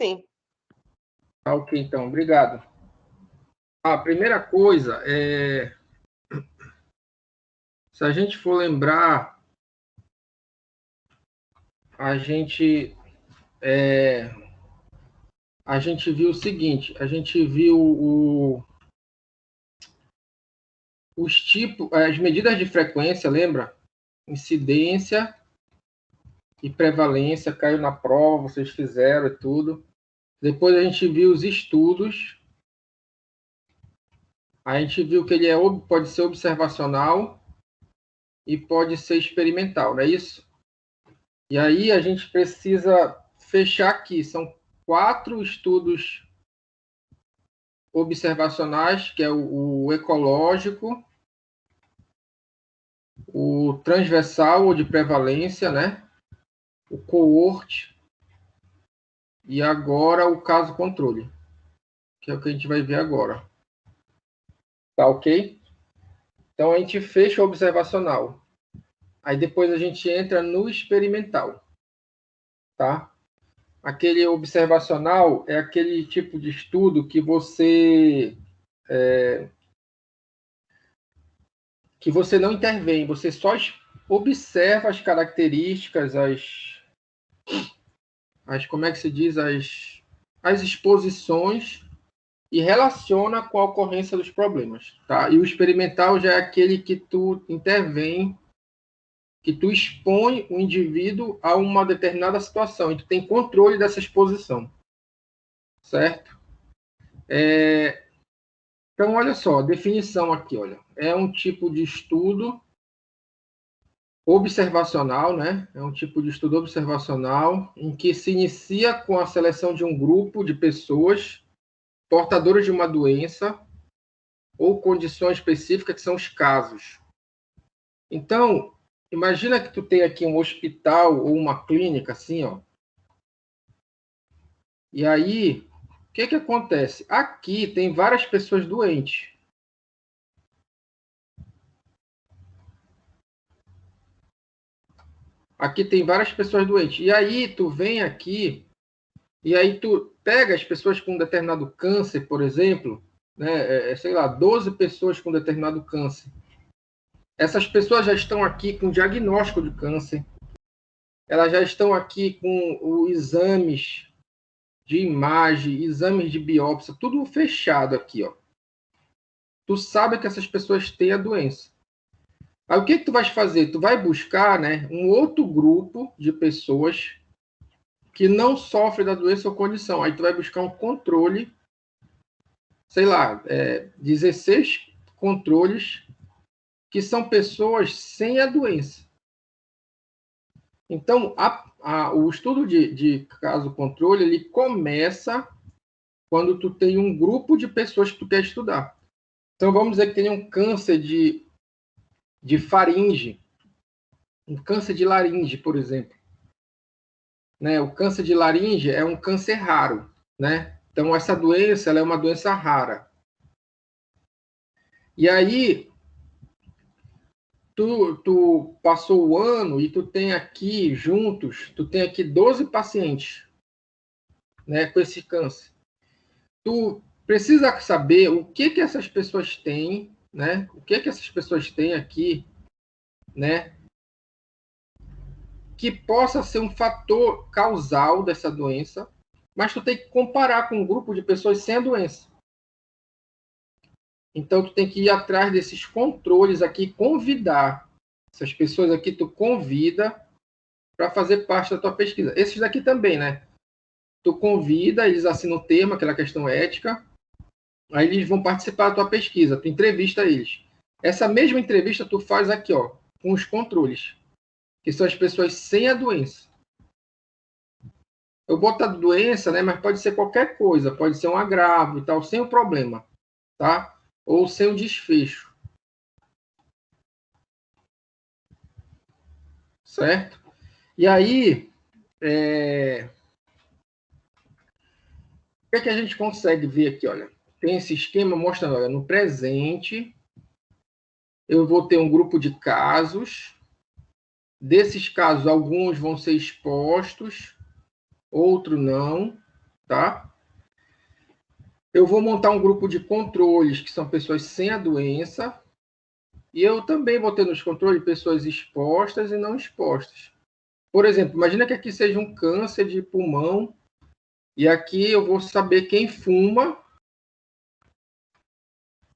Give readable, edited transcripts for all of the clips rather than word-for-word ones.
sim. Tá, ok, então, obrigado. A primeira coisa é, se a gente for lembrar, a gente viu o seguinte, a gente viu os tipos, as medidas de frequência, lembra? Incidência e prevalência, caiu na prova, vocês fizeram e tudo. Depois a gente viu os estudos. A gente viu que ele pode ser observacional e pode ser experimental, não é isso? E aí a gente precisa fechar aqui. São 4 estudos observacionais, que é o ecológico, o transversal ou de prevalência, né? O cohort e agora o caso controle, que é o que a gente vai ver agora. Tá ok? Então a gente fecha o observacional. Aí depois a gente entra no experimental. Tá? Aquele observacional é aquele tipo de estudo que você não intervém, você só observa as características, como é que se diz, as exposições e relaciona com a ocorrência dos problemas, tá? E o experimental já é aquele que tu intervém, que tu expõe o indivíduo a uma determinada situação e tu tem controle dessa exposição, certo? Então, olha só, definição aqui, olha, é um tipo de estudo observacional, né? É um tipo de estudo observacional em que se inicia com a seleção de um grupo de pessoas portadoras de uma doença ou condições específicas, que são os casos. Então, imagina que tu tem aqui um hospital ou uma clínica, assim, ó. E aí, o que acontece? Aqui tem várias pessoas doentes. Aqui tem várias pessoas doentes. E aí, tu vem aqui, e aí tu pega as pessoas com determinado câncer, por exemplo, né? Sei lá, 12 pessoas com determinado câncer. Essas pessoas já estão aqui com diagnóstico de câncer. Elas já estão aqui com os exames de imagem, exames de biópsia, tudo fechado aqui, ó. Tu sabe que essas pessoas têm a doença. Aí o que tu vais fazer? Tu vai buscar, né, um outro grupo de pessoas que não sofrem da doença ou condição. Aí tu vai buscar um controle, sei lá, 16 controles que são pessoas sem a doença. Então, o estudo de caso controle, ele começa quando tu tem um grupo de pessoas que tu quer estudar. Então, vamos dizer que tem um câncer de faringe, um câncer de laringe, por exemplo. Né? O câncer de laringe é um câncer raro, né? Então, essa doença, ela é uma doença rara. E aí, tu passou o ano e tu tem aqui, juntos, tu tem aqui 12 pacientes, né, com esse câncer. Tu precisa saber o que essas pessoas têm, né? O que essas pessoas têm aqui, né? Que possa ser um fator causal dessa doença, mas tu tem que comparar com um grupo de pessoas sem a doença. Então, tu tem que ir atrás desses controles aqui, convidar. Essas pessoas aqui, tu convida para fazer parte da tua pesquisa. Esses daqui também, né? Tu convida, eles assinam o termo, aquela questão ética, aí eles vão participar da tua pesquisa, tu entrevista eles. Essa mesma entrevista tu faz aqui, ó, com os controles, que são as pessoas sem a doença. Eu boto a doença, né, mas pode ser qualquer coisa, pode ser um agravo e tal, sem o problema, tá? Ou sem o desfecho. Certo? E aí, o que a gente consegue ver aqui, olha? Tem esse esquema mostrando, olha, no presente, eu vou ter um grupo de casos. Desses casos, alguns vão ser expostos, outros não. tá? Eu vou montar um grupo de controles, que são pessoas sem a doença, e eu também vou ter nos controles pessoas expostas e não expostas. Por exemplo, imagina que aqui seja um câncer de pulmão, e aqui eu vou saber quem fuma,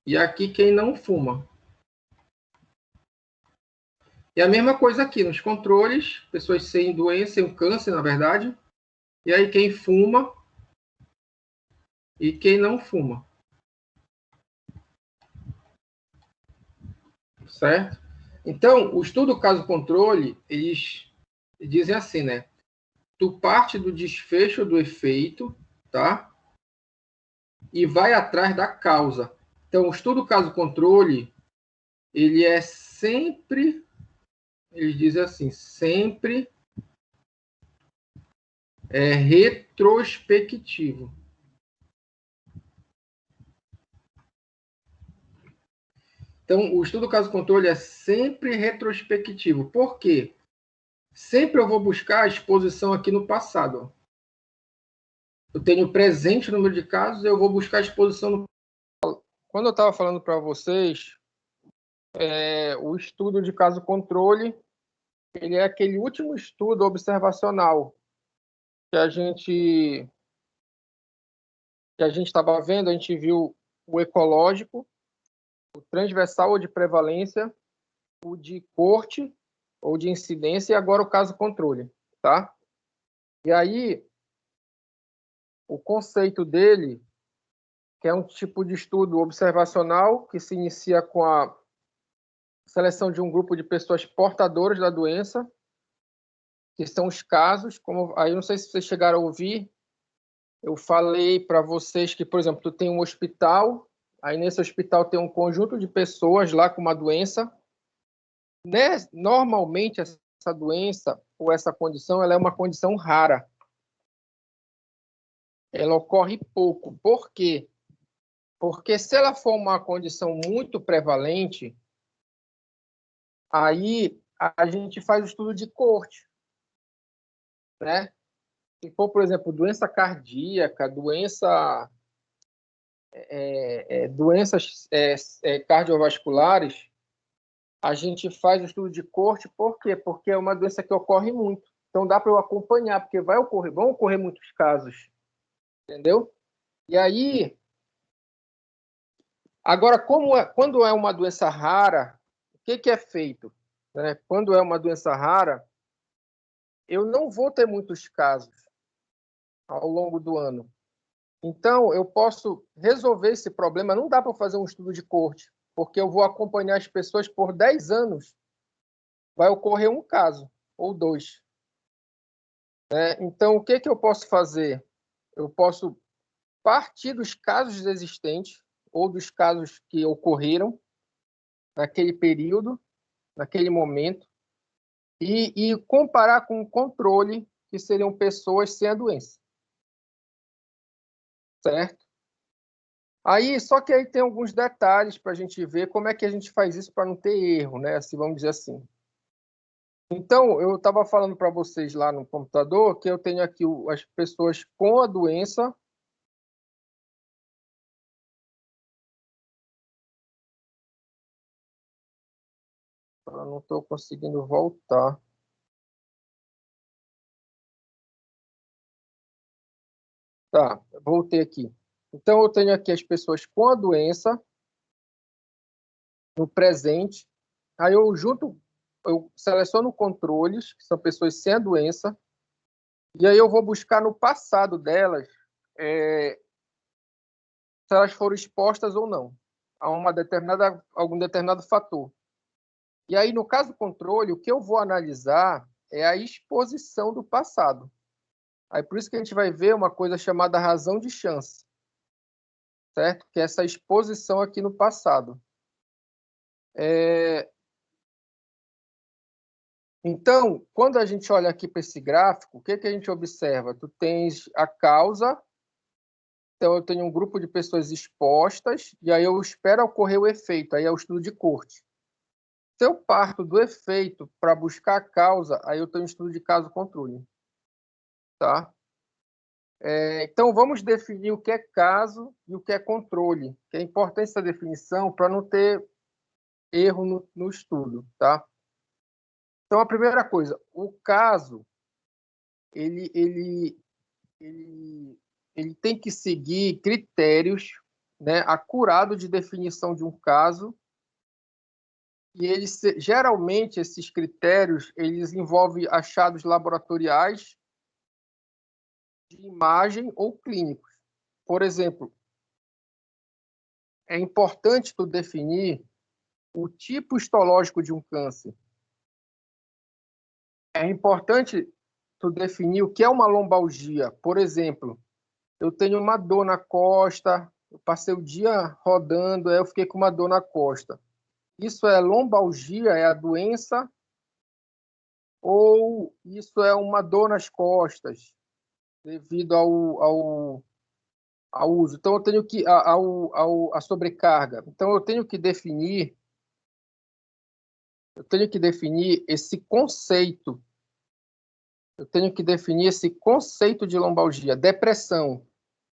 e aqui quem não fuma. E a mesma coisa aqui nos controles, pessoas sem doença, sem câncer, na verdade, e aí quem fuma e quem não fuma. Certo? Então, o estudo caso-controle, eles dizem assim, né? Tu parte do desfecho do efeito, tá? E vai atrás da causa. Então, o estudo caso-controle, ele é sempre, eles dizem assim, sempre retrospectivo. Então, o estudo caso-controle é sempre retrospectivo. Por quê? Sempre eu vou buscar a exposição aqui no passado. Eu tenho presente o número de casos, eu vou buscar a exposição no... Quando eu estava falando para vocês, o estudo de caso-controle, ele é aquele último estudo observacional que a gente estava vendo, a gente viu o ecológico, o transversal ou de prevalência, o de corte ou de incidência e agora o caso-controle, tá? E aí, o conceito dele, que é um tipo de estudo observacional que se inicia com a seleção de um grupo de pessoas portadoras da doença, que são os casos, como aí não sei se vocês chegaram a ouvir, eu falei para vocês que, por exemplo, tu tem um hospital, aí nesse hospital tem um conjunto de pessoas lá com uma doença, né? Normalmente essa doença ou essa condição, ela é uma condição rara. Ela ocorre pouco. Por quê? Porque se ela for uma condição muito prevalente, aí a gente faz o estudo de corte, né? Se for, por exemplo, doença cardíaca, doenças cardiovasculares, a gente faz o estudo de corte, por quê? Porque é uma doença que ocorre muito. Então dá para eu acompanhar, porque vão ocorrer muitos casos, entendeu? E aí, agora, quando é uma doença rara, o que é feito? Né? Quando é uma doença rara, eu não vou ter muitos casos ao longo do ano. Então, eu posso resolver esse problema. Não dá para fazer um estudo de corte, porque eu vou acompanhar as pessoas por 10 anos. Vai ocorrer um caso, ou dois. Né? Então, o que eu posso fazer? Eu posso partir dos casos existentes, ou dos casos que ocorreram naquele período, naquele momento, e comparar com o controle, que seriam pessoas sem a doença. Certo? Aí, só que aí tem alguns detalhes para a gente ver como é que a gente faz isso para não ter erro, né? Assim, vamos dizer assim. Então, eu estava falando para vocês lá no computador que eu tenho aqui as pessoas com a doença. Eu não estou conseguindo voltar. Tá, voltei aqui. Então, eu tenho aqui as pessoas com a doença no presente. Aí eu seleciono controles, que são pessoas sem a doença, e aí eu vou buscar no passado delas se elas foram expostas ou não a algum determinado fator. E aí, no caso do controle, o que eu vou analisar é a exposição do passado. Aí, por isso que a gente vai ver uma coisa chamada razão de chance, certo? Que é essa exposição aqui no passado. Então, quando a gente olha aqui para esse gráfico, o que a gente observa? Tu tens a causa, então eu tenho um grupo de pessoas expostas, e aí eu espero ocorrer o efeito, aí é o estudo de corte. Se eu parto do efeito para buscar a causa, aí eu tenho um estudo de caso-controle. Tá? Então, vamos definir o que é caso e o que é controle, que é importante essa definição para não ter erro no estudo, tá? Então, a primeira coisa, o caso, ele, ele, ele tem que seguir critérios, né, acurados de definição de um caso, e geralmente esses critérios eles envolvem achados laboratoriais, de imagem ou clínicos. Por exemplo, é importante tu definir o tipo histológico de um câncer. É importante tu definir o que é uma lombalgia. Por exemplo, eu tenho uma dor na costa, eu passei o dia rodando, aí eu fiquei com uma dor na costa. Isso é lombalgia, é a doença, ou isso é uma dor nas costas, devido ao uso? Então, eu tenho que, a sobrecarga. Então, eu tenho que definir esse conceito. Eu tenho que definir esse conceito de lombalgia. Depressão.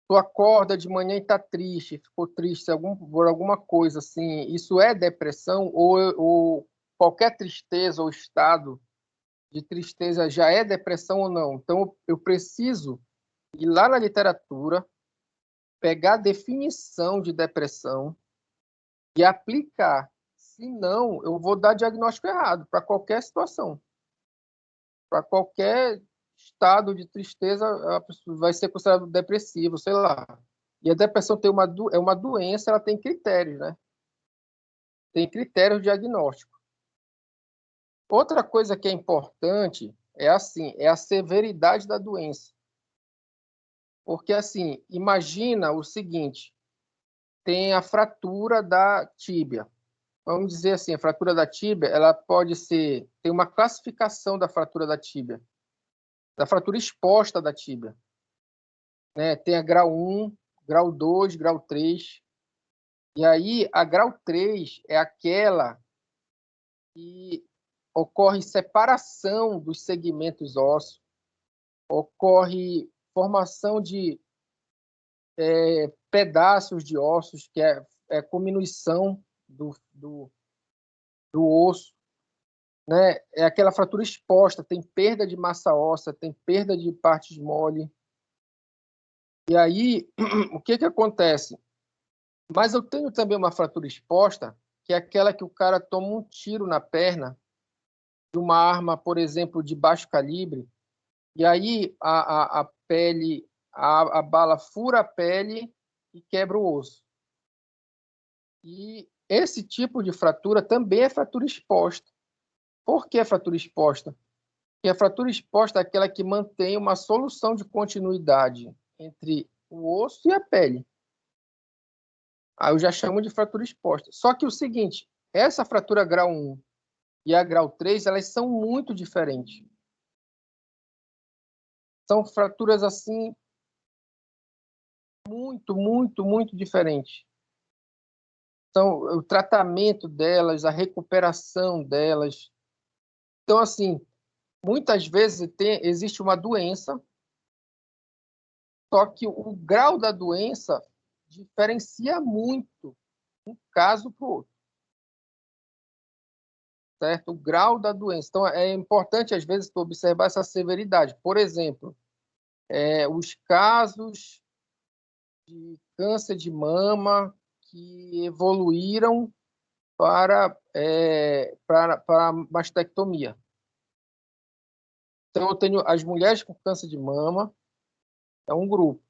Tu acorda de manhã e está triste, ficou triste por alguma coisa assim. Isso é depressão ou qualquer tristeza ou estado de tristeza já é depressão ou não? Então, eu preciso ir lá na literatura, pegar a definição de depressão e aplicar. Senão, eu vou dar diagnóstico errado para qualquer situação. Para qualquer estado de tristeza, a pessoa vai ser considerado depressivo, sei lá. E a depressão é uma doença, ela tem critérios, né? Tem critérios diagnósticos. Outra coisa que é importante é a severidade da doença. Porque, assim, imagina o seguinte, tem a fratura da tíbia. Vamos dizer assim, a fratura da tíbia, ela pode ser, tem uma classificação da fratura da tíbia, da fratura exposta da tíbia, né? Tem a grau 1, grau 2, grau 3. E aí, a grau 3 é aquela que ocorre separação dos segmentos ósseos, ocorre formação de pedaços de ossos, que é diminuição do osso, né? É aquela fratura exposta, tem perda de massa óssea, tem perda de partes mole. E aí, o que acontece? Mas eu tenho também uma fratura exposta, que é aquela que o cara toma um tiro na perna de uma arma, por exemplo, de baixo calibre, e aí a pele, a bala fura a pele e quebra o osso. E esse tipo de fratura também é fratura exposta. Por que fratura exposta? Porque a fratura exposta é aquela que mantém uma solução de continuidade entre o osso e a pele. Aí eu já chamo de fratura exposta. Só que o seguinte, essa fratura grau 1 e a grau 3, elas são muito diferentes. São fraturas assim muito, muito, muito diferentes. Então, o tratamento delas, a recuperação delas. Então, assim, muitas vezes existe uma doença, só que o grau da doença diferencia muito um caso para o outro, certo? O grau da doença. Então, é importante, às vezes, tu observar essa severidade. Por exemplo, os casos de câncer de mama que evoluíram para mastectomia. Então, eu tenho as mulheres com câncer de mama, é um grupo.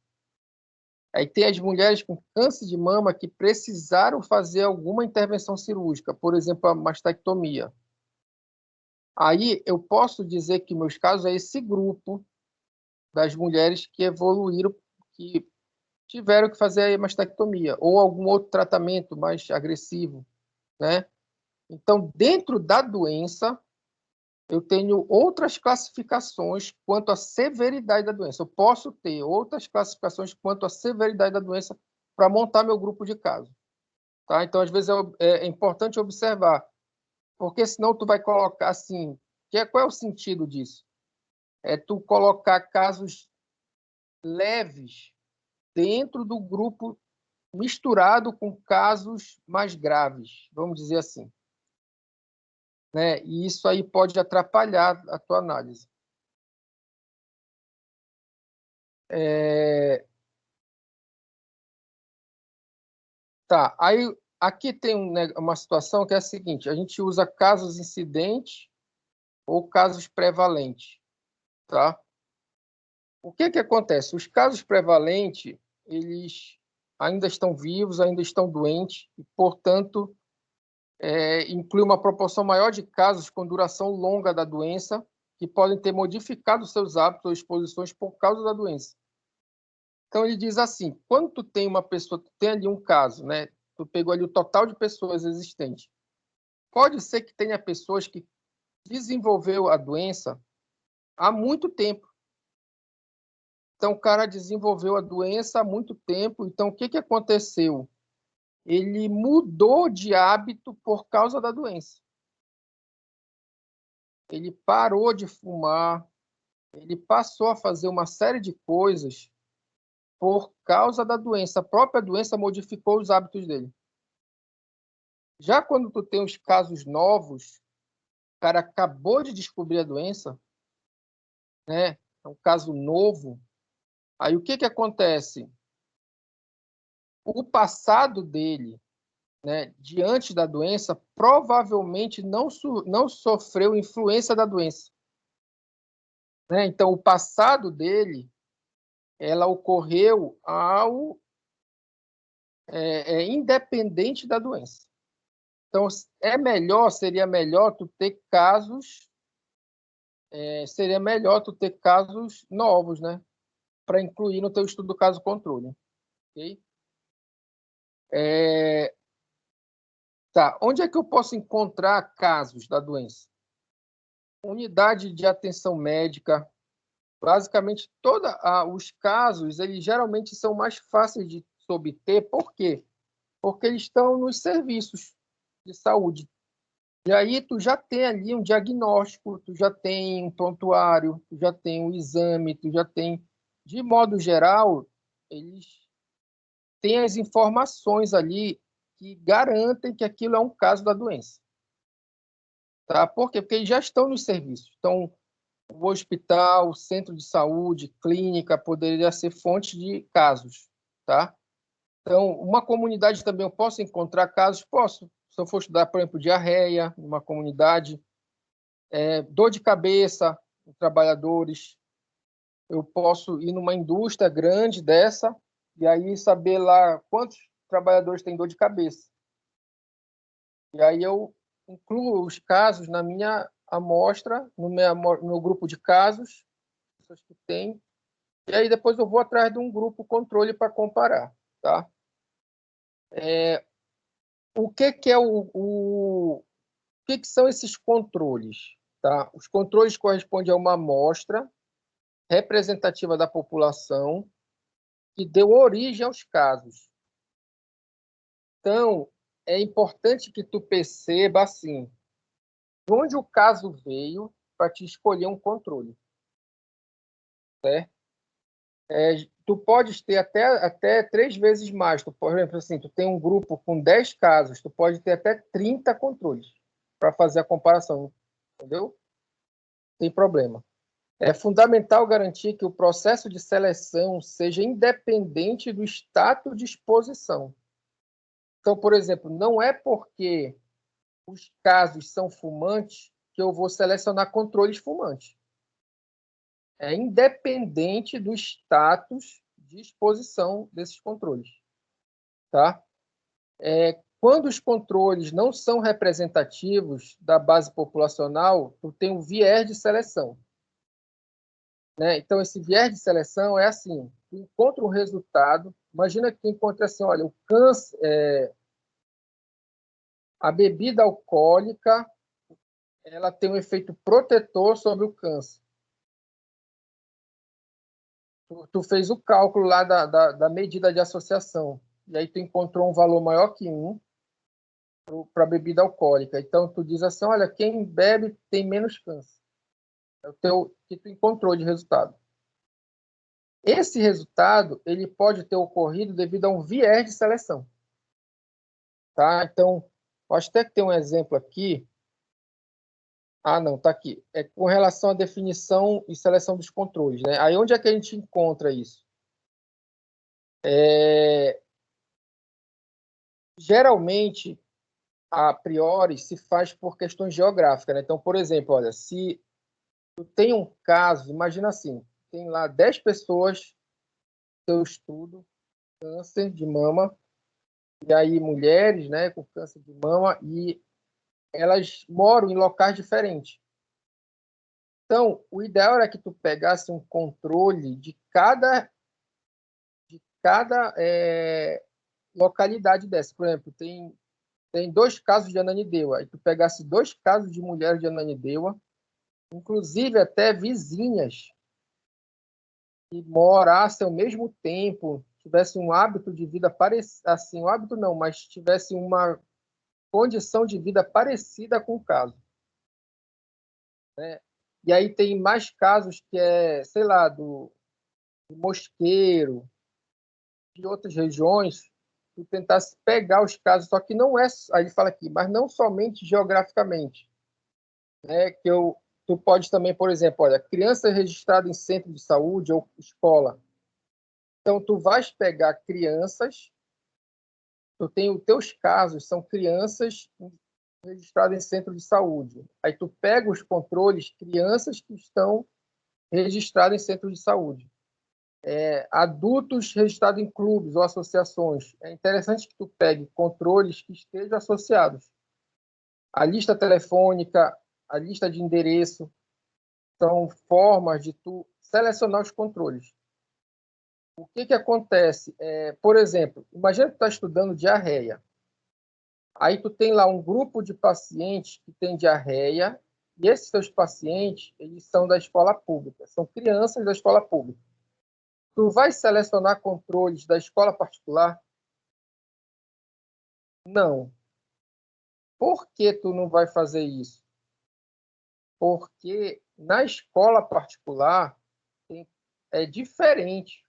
Aí tem as mulheres com câncer de mama que precisaram fazer alguma intervenção cirúrgica, por exemplo, a mastectomia. Aí eu posso dizer que meus casos é esse grupo das mulheres que evoluíram, que tiveram que fazer a mastectomia, ou algum outro tratamento mais agressivo, né? Então, dentro da doença, eu tenho outras classificações quanto à severidade da doença. Eu posso ter outras classificações quanto à severidade da doença para montar meu grupo de casos. Tá? Então, às vezes, é importante observar, porque senão tu vai colocar assim, qual é o sentido disso? É tu colocar casos leves dentro do grupo misturado com casos mais graves, vamos dizer assim. Né? E isso aí pode atrapalhar a tua análise. Tá, aí aqui tem uma situação que é a seguinte: a gente usa casos incidentes ou casos prevalentes, tá? O que que acontece? Os casos prevalentes, eles ainda estão vivos, ainda estão doentes e, portanto, inclui uma proporção maior de casos com duração longa da doença que podem ter modificado seus hábitos ou exposições por causa da doença. Então, ele diz assim, quando tu tem uma pessoa, tu tem ali um caso, né? Tu pegou ali o total de pessoas existentes. Pode ser que tenha pessoas que desenvolveu a doença há muito tempo. Então, o cara desenvolveu a doença há muito tempo. Então, o que que aconteceu? Ele mudou de hábito por causa da doença. Ele parou de fumar, ele passou a fazer uma série de coisas por causa da doença. A própria doença modificou os hábitos dele. Já quando tu tem os casos novos, o cara acabou de descobrir a doença, né? É um caso novo. Aí o que que acontece? O passado dele, né, diante da doença, provavelmente não sofreu influência da doença. Né? Então, o passado dele, ela ocorreu independente da doença. Então, seria melhor tu ter casos, novos, né, para incluir no teu estudo do caso controle. Ok? Tá. Onde é que eu posso encontrar casos da doença? Unidade de atenção médica. Basicamente, todos os casos, eles geralmente são mais fáceis de se obter. Por quê? Porque eles estão nos serviços de saúde. E aí tu já tem ali um diagnóstico, tu já tem um prontuário, tu já tem um exame, tu já tem... De modo geral, eles têm as informações ali que garantem que aquilo é um caso da doença. Tá? Por quê? Porque eles já estão nos serviços. Então, o hospital, centro de saúde, clínica, poderia ser fonte de casos, tá? Então, uma comunidade também eu posso encontrar casos? Posso. Se eu for estudar, por exemplo, diarreia, numa comunidade, dor de cabeça, trabalhadores, eu posso ir numa indústria grande dessa e aí saber lá quantos trabalhadores têm dor de cabeça. E aí eu incluo os casos na minha amostra, no meu grupo de casos, pessoas que têm, e aí depois eu vou atrás de um grupo controle para comparar, tá? O que que é o que são esses controles, tá? Os controles correspondem a uma amostra representativa da população que deu origem aos casos. Então, é importante que tu perceba assim, de onde o caso veio para te escolher um controle, certo? Tu podes ter até 3 vezes mais. Tu, por exemplo, assim, tu tem um grupo com 10 casos, tu pode ter até 30 controles para fazer a comparação, entendeu? Tem problema. É fundamental garantir que o processo de seleção seja independente do status de exposição. Então, por exemplo, não é porque os casos são fumantes que eu vou selecionar controles fumantes. É independente do status de exposição desses controles, tá? Quando os controles não são representativos da base populacional, tu tem um viés de seleção, né? Então, esse viés de seleção é assim, tu encontra um resultado, imagina que tu encontra assim, olha, o câncer, a bebida alcoólica, ela tem um efeito protetor sobre o câncer. Tu fez o cálculo lá da medida de associação, e aí tu encontrou um valor maior que 1 para bebida alcoólica. Então, tu diz assim, olha, quem bebe tem menos câncer. É o teu que tu encontrou de resultado. Esse resultado ele pode ter ocorrido devido a um viés de seleção. Tá? Então, acho até que tem um exemplo aqui. Ah, não, está aqui. É com relação à definição e seleção dos controles. Né? Aí onde é que a gente encontra isso? Geralmente, a priori, se faz por questões geográficas. Né? Então, por exemplo, olha, se tu tem um caso, imagina assim, tem lá 10 pessoas que eu estudo, câncer de mama, e aí mulheres, né, com câncer de mama, e elas moram em locais diferentes. Então, o ideal era que tu pegasse um controle de cada localidade dessa. Por exemplo, tem 2 casos de ananindeua, aí tu pegasse 2 casos de mulheres de ananindeua, inclusive até vizinhas, que morassem ao mesmo tempo, tivessem um hábito de vida parecido, assim, um hábito não, mas tivessem uma condição de vida parecida com o caso. Né? E aí tem mais casos que sei lá, do Mosqueiro, de outras regiões, tu tentasse pegar os casos, só que não é, aí ele fala aqui, mas não somente geograficamente, né? Tu pode também, por exemplo, olha, criança registrada em centro de saúde ou escola. Então, tu vais pegar crianças, tu tem os teus casos, são crianças registradas em centro de saúde. Aí tu pega os controles, crianças que estão registradas em centro de saúde. Adultos registrados em clubes ou associações. É interessante que tu pegue controles que estejam associados. A lista telefônica, a lista de endereço, são formas de tu selecionar os controles. O que acontece? Por exemplo, imagina que tu está estudando diarreia. Aí tu tem lá um grupo de pacientes que tem diarreia, e esses teus pacientes, eles são da escola pública, são crianças da escola pública. Tu vai selecionar controles da escola particular? Não. Por que tu não vai fazer isso? Porque na escola particular é diferente.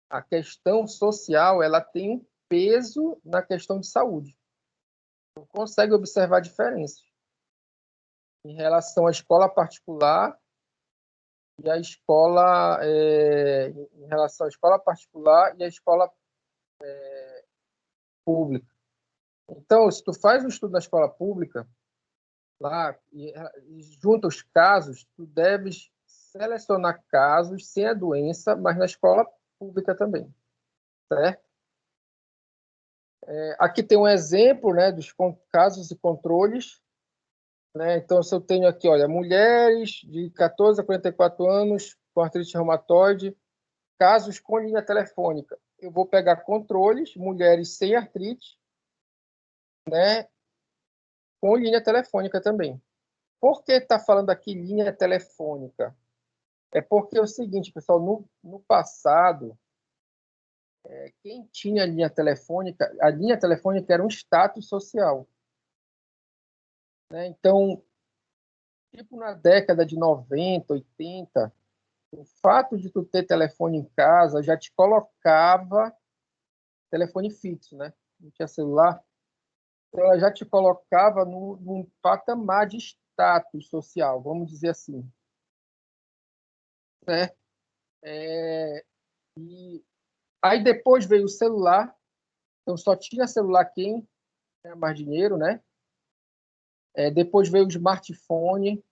A questão social ela tem um peso na questão de saúde. Tu consegue observar diferenças em relação à escola particular e a escola em relação à escola particular e à escola pública. Então, se tu faz um estudo na escola pública lá e junta os casos, tu deves selecionar casos sem a doença, mas na escola pública também, certo? Aqui tem um exemplo, né, dos casos e controles, né? Então, se eu tenho aqui, olha, mulheres de 14 a 44 anos com artrite reumatoide, casos com linha telefônica. Eu vou pegar controles, mulheres sem artrite, né, com linha telefônica também. Por que está falando aqui linha telefônica? É porque é o seguinte, pessoal, no passado, quem tinha a linha telefônica era um status social. Né? Então, tipo na década de 90, 80, o fato de tu ter telefone em casa já te colocava telefone fixo, né? Não tinha celular. Então, ela já te colocava num patamar de status social, vamos dizer assim. Né? E aí depois veio o celular, então só tinha celular quem tinha mais dinheiro, né? Depois veio o smartphone,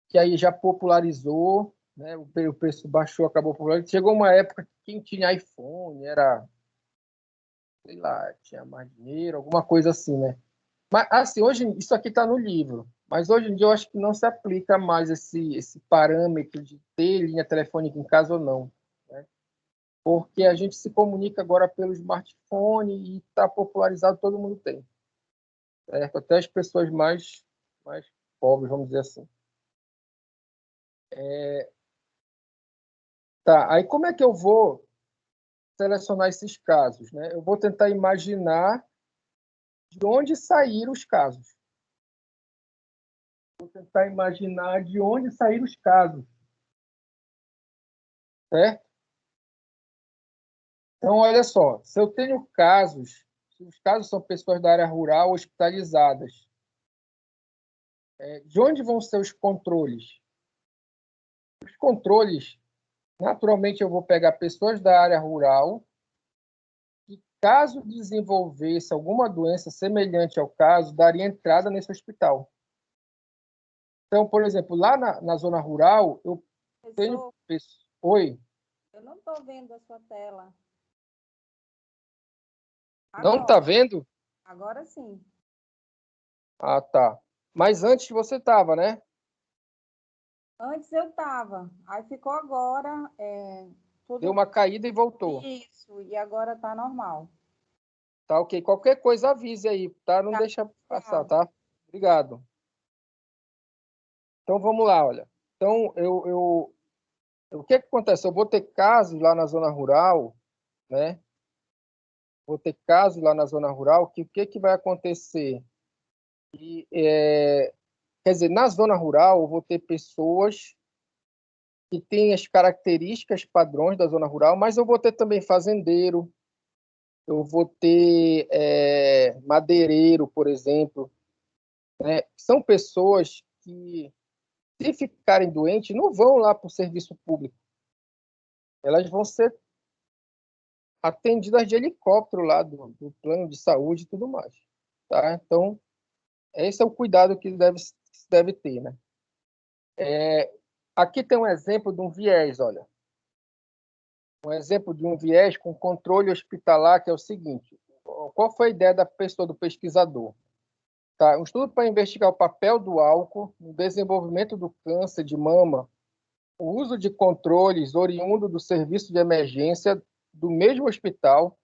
que aí já popularizou, né? O preço baixou, acabou popularizando. Chegou uma época que quem tinha iPhone era, sei lá, tinha mais dinheiro, alguma coisa assim, né? Mas, assim, hoje, isso aqui está no livro, mas hoje em dia eu acho que não se aplica mais esse parâmetro de ter linha telefônica em casa ou não, né? Porque a gente se comunica agora pelo smartphone e está popularizado, todo mundo tem, certo? Até as pessoas mais pobres, vamos dizer assim. Tá, aí como é que eu vou selecionar esses casos, né? Eu vou tentar imaginar de onde saíram os casos. Vou tentar imaginar de onde saíram os casos. certo? Então, olha só, se eu tenho casos, se os casos são pessoas da área rural hospitalizadas, de onde vão ser os controles? Os controles, naturalmente, eu vou pegar pessoas da área rural que, caso desenvolvesse alguma doença semelhante ao caso, daria entrada nesse hospital. Então, por exemplo, lá na zona rural, eu tenho... Oi? Eu não estou vendo a sua tela. Não está vendo? Agora sim. Ah, tá. Mas antes você estava, né? Antes eu estava. Aí ficou agora... tudo... Deu uma caída e voltou. Isso, e agora está normal. Tá, ok. Qualquer coisa avise aí, tá? Não deixa passar, tá? Obrigado. Então, vamos lá, olha. Então, o que acontece? Eu vou ter casos lá na zona rural, né? Vou ter casos lá na zona rural que o que vai acontecer? Quer dizer, na zona rural, eu vou ter pessoas que têm as características padrões da zona rural, mas eu vou ter também fazendeiro, eu vou ter madeireiro, por exemplo, né? São pessoas que, se ficarem doentes, não vão lá para o serviço público. Elas vão ser atendidas de helicóptero lá do plano de saúde e tudo mais. Tá? Então, esse é o cuidado que se deve ter. Né? Aqui tem um exemplo de um viés, olha. Um exemplo de um viés com controle hospitalar, que é o seguinte. Qual foi a ideia da pessoa, do pesquisador? Tá? Um estudo para investigar o papel do álcool no desenvolvimento do câncer de mama, o uso de controles oriundo do serviço de emergência do mesmo hospital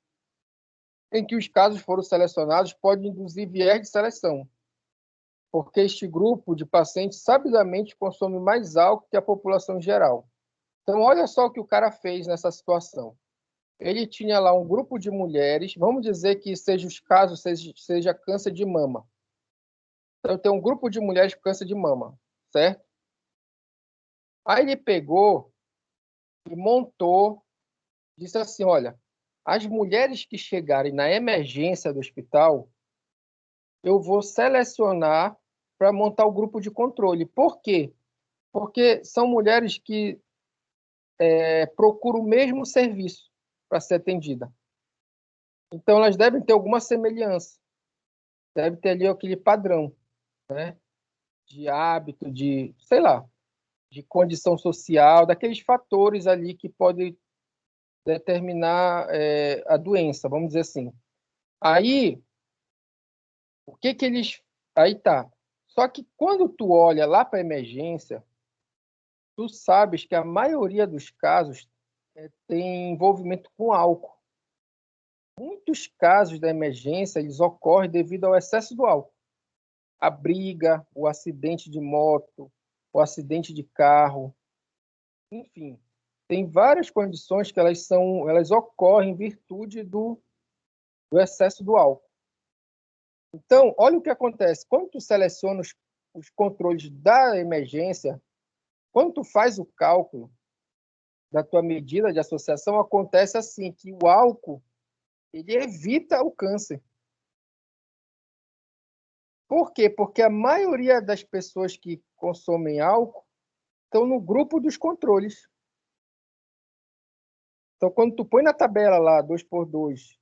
em que os casos foram selecionados pode induzir viés de seleção, porque este grupo de pacientes sabidamente consome mais álcool que a população em geral. Então, olha só o que o cara fez nessa situação. Ele tinha lá um grupo de mulheres, vamos dizer que seja os casos, seja câncer de mama. Então, tem um grupo de mulheres com câncer de mama, certo? Aí ele pegou e montou, disse assim, olha, as mulheres que chegarem na emergência do hospital, eu vou selecionar para montar o grupo de controle. Por quê? Porque são mulheres que procuram o mesmo serviço para ser atendida. Então, elas devem ter alguma semelhança. Deve ter ali aquele padrão, né? De hábito, de, sei lá, de condição social, daqueles fatores ali que podem determinar a doença, vamos dizer assim. Aí, o que que eles... Aí tá. Só que quando tu olha lá para a emergência, tu sabes que a maioria dos casos tem envolvimento com álcool. Muitos casos da emergência eles ocorrem devido ao excesso do álcool. A briga, o acidente de moto, o acidente de carro, enfim, tem várias condições que elas ocorrem em virtude do excesso do álcool. Então, olha o que acontece. Quando tu seleciona os controles da emergência, quando tu faz o cálculo da tua medida de associação, acontece assim, que o álcool ele evita o câncer. Por quê? Porque a maioria das pessoas que consomem álcool estão no grupo dos controles. Então, quando tu põe na tabela lá 2x2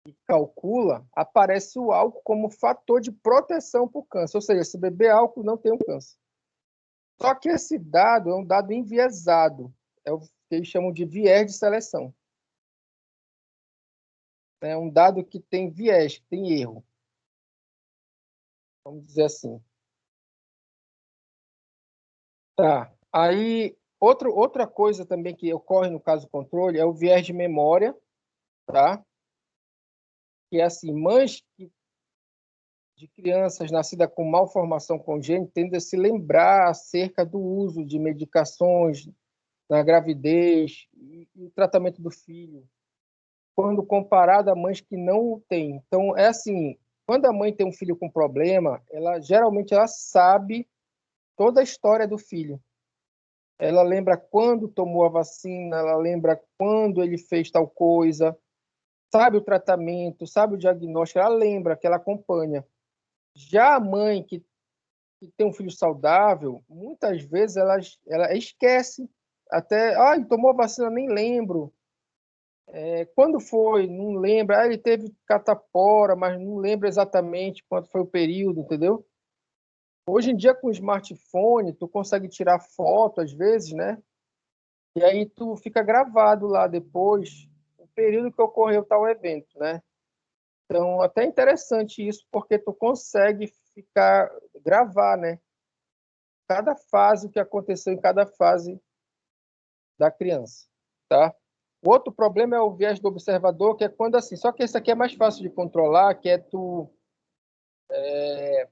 e calcula, aparece o álcool como fator de proteção para o câncer. Ou seja, se beber álcool, não tem um câncer. Só que esse dado é um dado enviesado. É o que eles chamam de viés de seleção. É um dado que tem viés, que tem erro. Vamos dizer assim. Tá. Aí, outra coisa também que ocorre no caso do controle é o viés de memória, tá? Que é assim, mães de crianças nascidas com malformação congênita tendem a se lembrar acerca do uso de medicações na gravidez e o tratamento do filho, quando comparado a mães que não o têm. Então, é assim, quando a mãe tem um filho com problema, ela geralmente ela sabe toda a história do filho. ela lembra quando tomou a vacina, ela lembra quando ele fez tal coisa, sabe o tratamento, sabe o diagnóstico, ela lembra que ela acompanha. Já a mãe que tem um filho saudável, muitas vezes ela esquece, até, tomou a vacina, nem lembro. Quando foi, não lembra. Ele teve catapora, mas não lembra exatamente quanto foi o período, entendeu? Hoje em dia, com o smartphone, tu consegue tirar foto, às vezes, né? E aí tu fica gravado lá depois, o período que ocorreu tal evento, né? Então, até é interessante isso, porque tu consegue gravar, né? Cada fase, o que aconteceu em cada fase da criança, tá? O outro problema é o viés do observador, que é quando assim, só que esse aqui é mais fácil de controlar, que é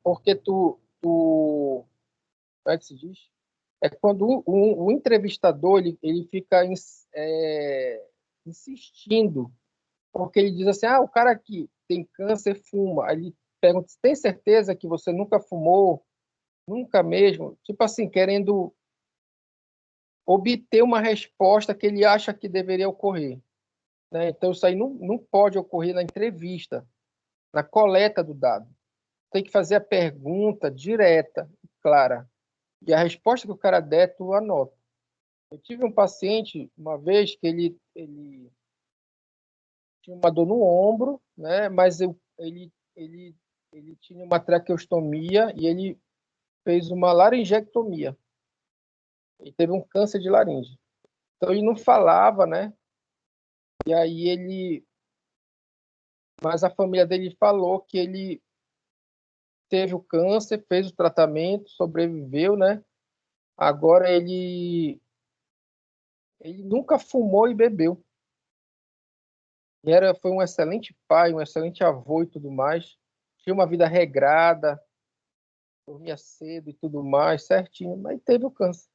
porque como é que se diz? É quando o entrevistador ele fica insistindo, porque ele diz assim, o cara que tem câncer fuma. Aí ele pergunta, tem certeza que você nunca fumou? Nunca mesmo? Tipo assim, querendo obter uma resposta que ele acha que deveria ocorrer, né? Então, isso aí não pode ocorrer na entrevista, na coleta do dado. Tem que fazer a pergunta direta, clara. E a resposta que o cara der, tu anota. Eu tive um paciente, uma vez, que ele tinha uma dor no ombro, né? Mas ele tinha uma traqueostomia e ele fez uma laringectomia. Ele teve um câncer de laringe. Então, ele não falava, né? E aí mas a família dele falou que ele teve o câncer, fez o tratamento, sobreviveu, né? Agora ele nunca fumou e bebeu. Foi um excelente pai, um excelente avô e tudo mais. Tinha uma vida regrada, dormia cedo e tudo mais, certinho, mas teve o câncer,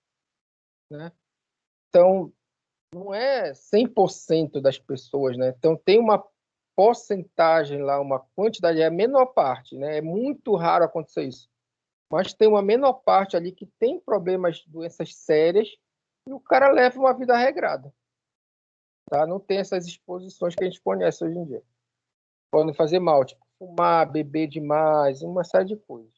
né? Então, não é 100% das pessoas, né? Então, tem uma porcentagem lá, uma quantidade, é a menor parte, né? É muito raro acontecer isso. Mas tem uma menor parte ali que tem problemas, doenças sérias, e o cara leva uma vida regrada, tá? Não tem essas exposições que a gente conhece hoje em dia. Podem fazer mal, tipo fumar, beber demais, uma série de coisas.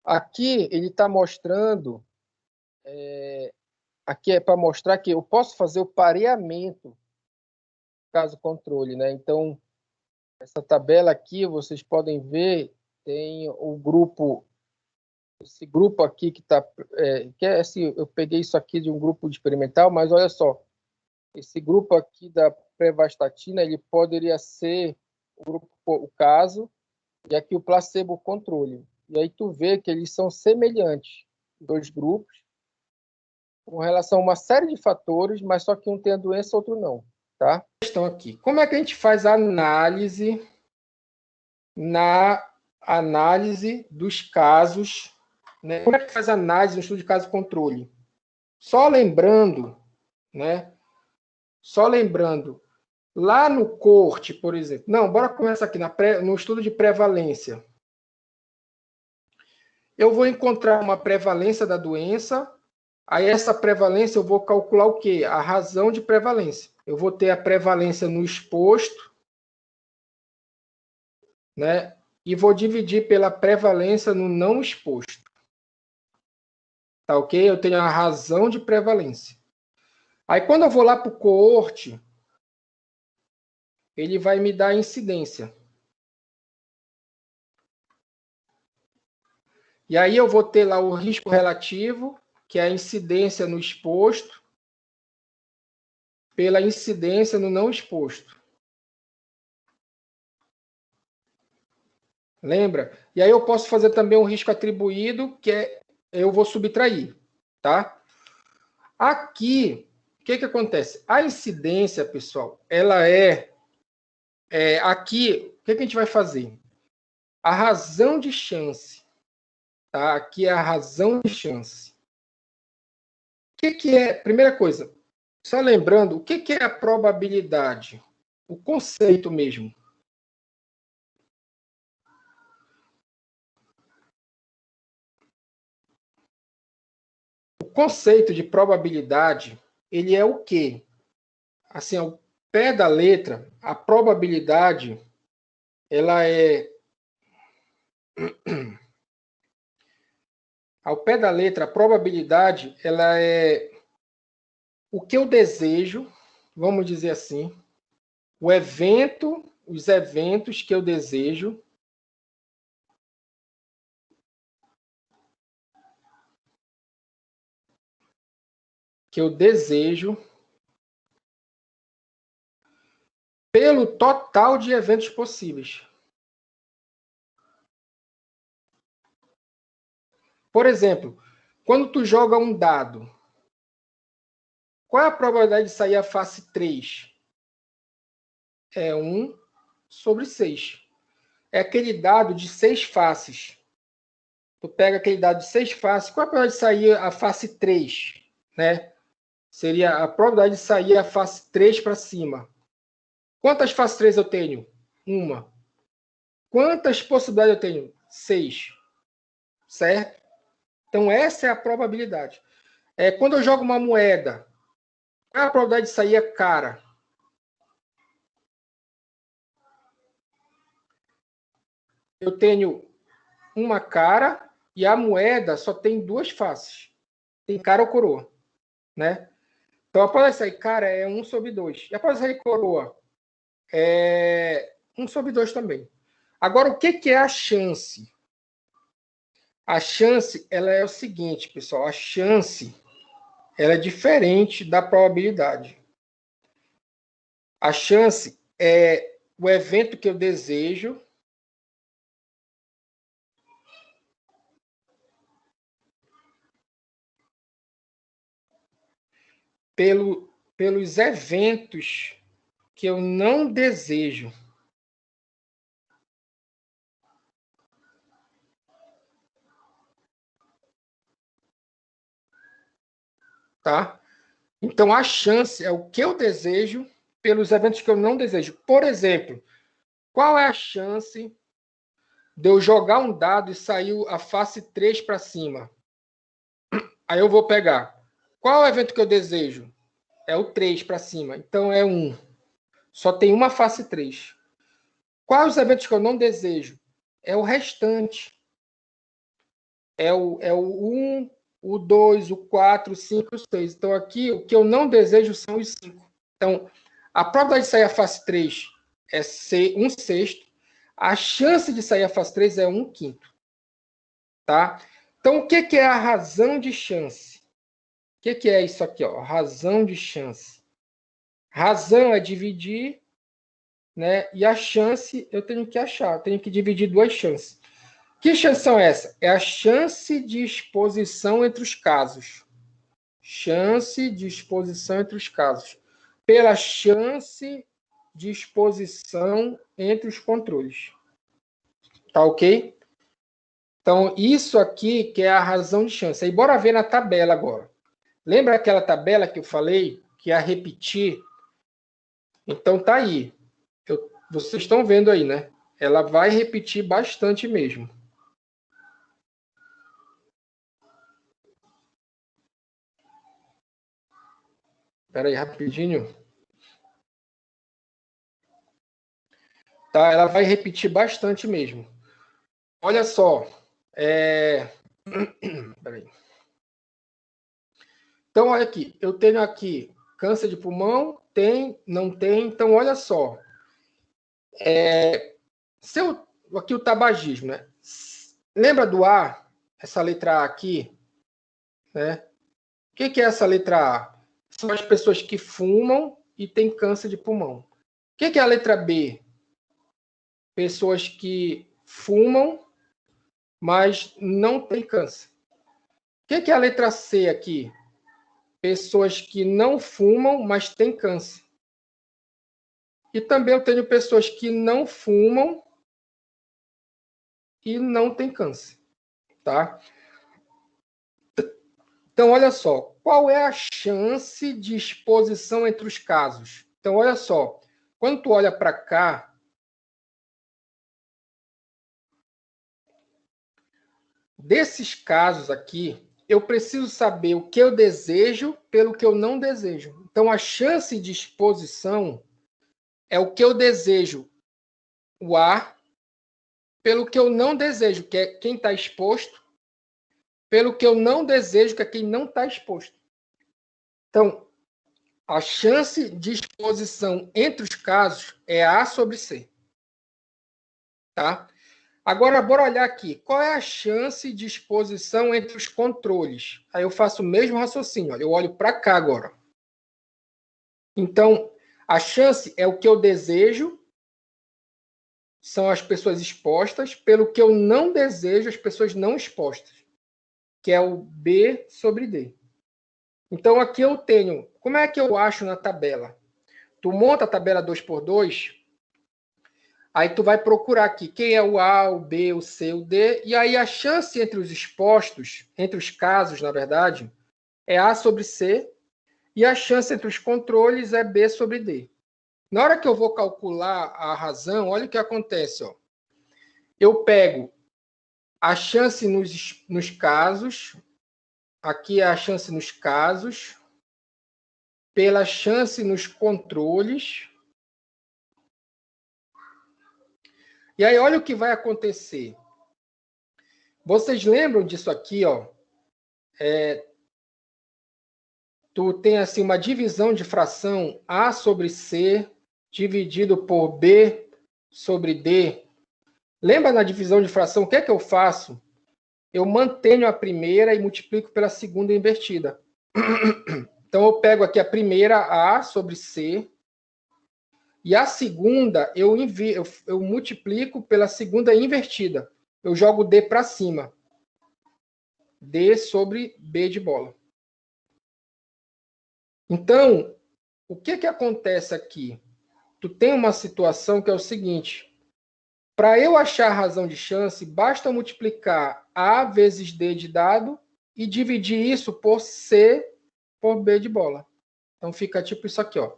Aqui ele está mostrando, aqui é para mostrar que eu posso fazer o pareamento caso controle, né? Então, essa tabela aqui, vocês podem ver, tem o grupo, esse grupo aqui que está, eu peguei isso aqui de um grupo experimental, mas olha só, esse grupo aqui da pravastatina, ele poderia ser o caso, e aqui o placebo controle. E aí tu vê que eles são semelhantes, dois grupos, com relação a uma série de fatores, mas só que um tem a doença, outro não, tá? Questão aqui. Como é que a gente faz a análise dos casos, né? Como é que faz a análise no estudo de caso controle? Só lembrando, né? Só lembrando, lá no CORT, por exemplo. Não, bora começar aqui no estudo de prevalência. Eu vou encontrar uma prevalência da doença. Aí essa prevalência eu vou calcular o quê? A razão de prevalência. Eu vou ter a prevalência no exposto, né? E vou dividir pela prevalência no não exposto. Tá ok? Eu tenho a razão de prevalência. Aí quando eu vou lá para o coorte, ele vai me dar a incidência. E aí eu vou ter lá o risco relativo, que é a incidência no exposto, pela incidência no não exposto. Lembra? E aí eu posso fazer também um risco atribuído, que eu vou subtrair, tá? Aqui, o que acontece? A incidência, pessoal, ela aqui, o que a gente vai fazer? A razão de chance, tá? Aqui é a razão de chance. O que é? Primeira coisa, só lembrando, o que é a probabilidade? O conceito mesmo. conceito de probabilidade, ele é o quê? Assim, ao pé da letra, a probabilidade, ela é... Ao pé da letra, a probabilidade, ela é o que eu desejo, vamos dizer assim, os eventos que eu desejo, pelo total de eventos possíveis. Por exemplo, quando tu joga um dado, qual é a probabilidade de sair a face 3? É 1 sobre 6. É aquele dado de 6 faces. Tu pega aquele dado de 6 faces, qual é a probabilidade de sair a face 3? Né? Seria a probabilidade de sair a face 3 para cima. Quantas faces 3 eu tenho? Uma. Quantas possibilidades eu tenho? 6. Certo? Então, essa é a probabilidade. Quando eu jogo uma moeda, qual é a probabilidade de sair a cara? Eu tenho uma cara e a moeda só tem 2 faces. Tem cara ou coroa. Né? Então, a probabilidade de sair cara é 1 sobre 2. E a probabilidade de sair coroa é 1 sobre 2 também. Agora, o que é a chance? A chance, ela é o seguinte, pessoal. A chance, ela é diferente da probabilidade. A chance é o evento que eu desejo pelos eventos que eu não desejo. Tá? Então, a chance é o que eu desejo pelos eventos que eu não desejo. Por exemplo, qual é a chance de eu jogar um dado e sair a face 3 para cima? Aí eu vou pegar. Qual é o evento que eu desejo? É o 3 para cima. Então, é 1. Só tem uma face 3. Quais os eventos que eu não desejo? É o restante. É o 1, o 2, o 4, o 5 e o 6. Então, aqui, o que eu não desejo são os 5. Então, a probabilidade de sair a face 3 é 1/6. A chance de sair a face 3 é 1/5. Tá? Então, o que é a razão de chance? O que é isso aqui? Ó? Razão de chance. Razão é dividir, né? E a chance eu tenho que achar. Eu tenho que dividir 2 chances. Que chances são essas? É a chance de exposição entre os casos. Chance de exposição entre os casos. Pela chance de exposição entre os controles. Tá ok? Então, isso aqui que é a razão de chance. Aí, bora ver na tabela agora. Lembra aquela tabela que eu falei que ia repetir? Então, tá aí. Vocês estão vendo aí, né? Ela vai repetir bastante mesmo. Espera aí, rapidinho. Tá, ela vai repetir bastante mesmo. Olha só. Peraí. Então, olha aqui. Eu tenho aqui câncer de pulmão, tem, não tem. Então, olha só. Aqui o tabagismo, né? Lembra do A? Essa letra A aqui, né? O que é essa letra A? São as pessoas que fumam e têm câncer de pulmão. O que é a letra B? Pessoas que fumam, mas não têm câncer. O que é a letra C aqui? Pessoas que não fumam, mas têm câncer. E também eu tenho pessoas que não fumam e não têm câncer. Tá? Então, olha só. Qual é a chance de exposição entre os casos? Então, olha só. Quando tu olha para cá, desses casos aqui, eu preciso saber o que eu desejo pelo que eu não desejo. Então, a chance de exposição é o que eu desejo, o A, pelo que eu não desejo, que é quem está exposto, pelo que eu não desejo, que é quem não está exposto. Então, a chance de exposição entre os casos é A sobre C. Tá? Agora, bora olhar aqui. Qual é a chance de exposição entre os controles? Aí eu faço o mesmo raciocínio. Eu olho para cá agora. Então, a chance é o que eu desejo, são as pessoas expostas, pelo que eu não desejo, as pessoas não expostas, que é o B sobre D. Então, aqui eu tenho... Como é que eu acho na tabela? Tu monta a tabela 2x2, aí tu vai procurar aqui quem é o A, o B, o C, o D, e aí a chance entre os expostos, entre os casos, na verdade, é A sobre C, e a chance entre os controles é B sobre D. Na hora que eu vou calcular a razão, olha o que acontece. Ó. Eu pego a chance nos casos, aqui é a chance nos casos, pela chance nos controles. E aí, olha o que vai acontecer. Vocês lembram disso aqui, ó? Tu tem assim uma divisão de fração A sobre C dividido por B sobre D. Lembra na divisão de fração, o que é que eu faço? Eu mantenho a primeira e multiplico pela segunda invertida. Então, eu pego aqui a primeira, A sobre C, e a segunda eu multiplico pela segunda invertida. Eu jogo D para cima. D sobre B de bola. Então, o que acontece aqui? Tu tem uma situação que é o seguinte. Para eu achar a razão de chance, basta multiplicar A vezes D de dado e dividir isso por C por B de bola. Então, fica tipo isso aqui, ó.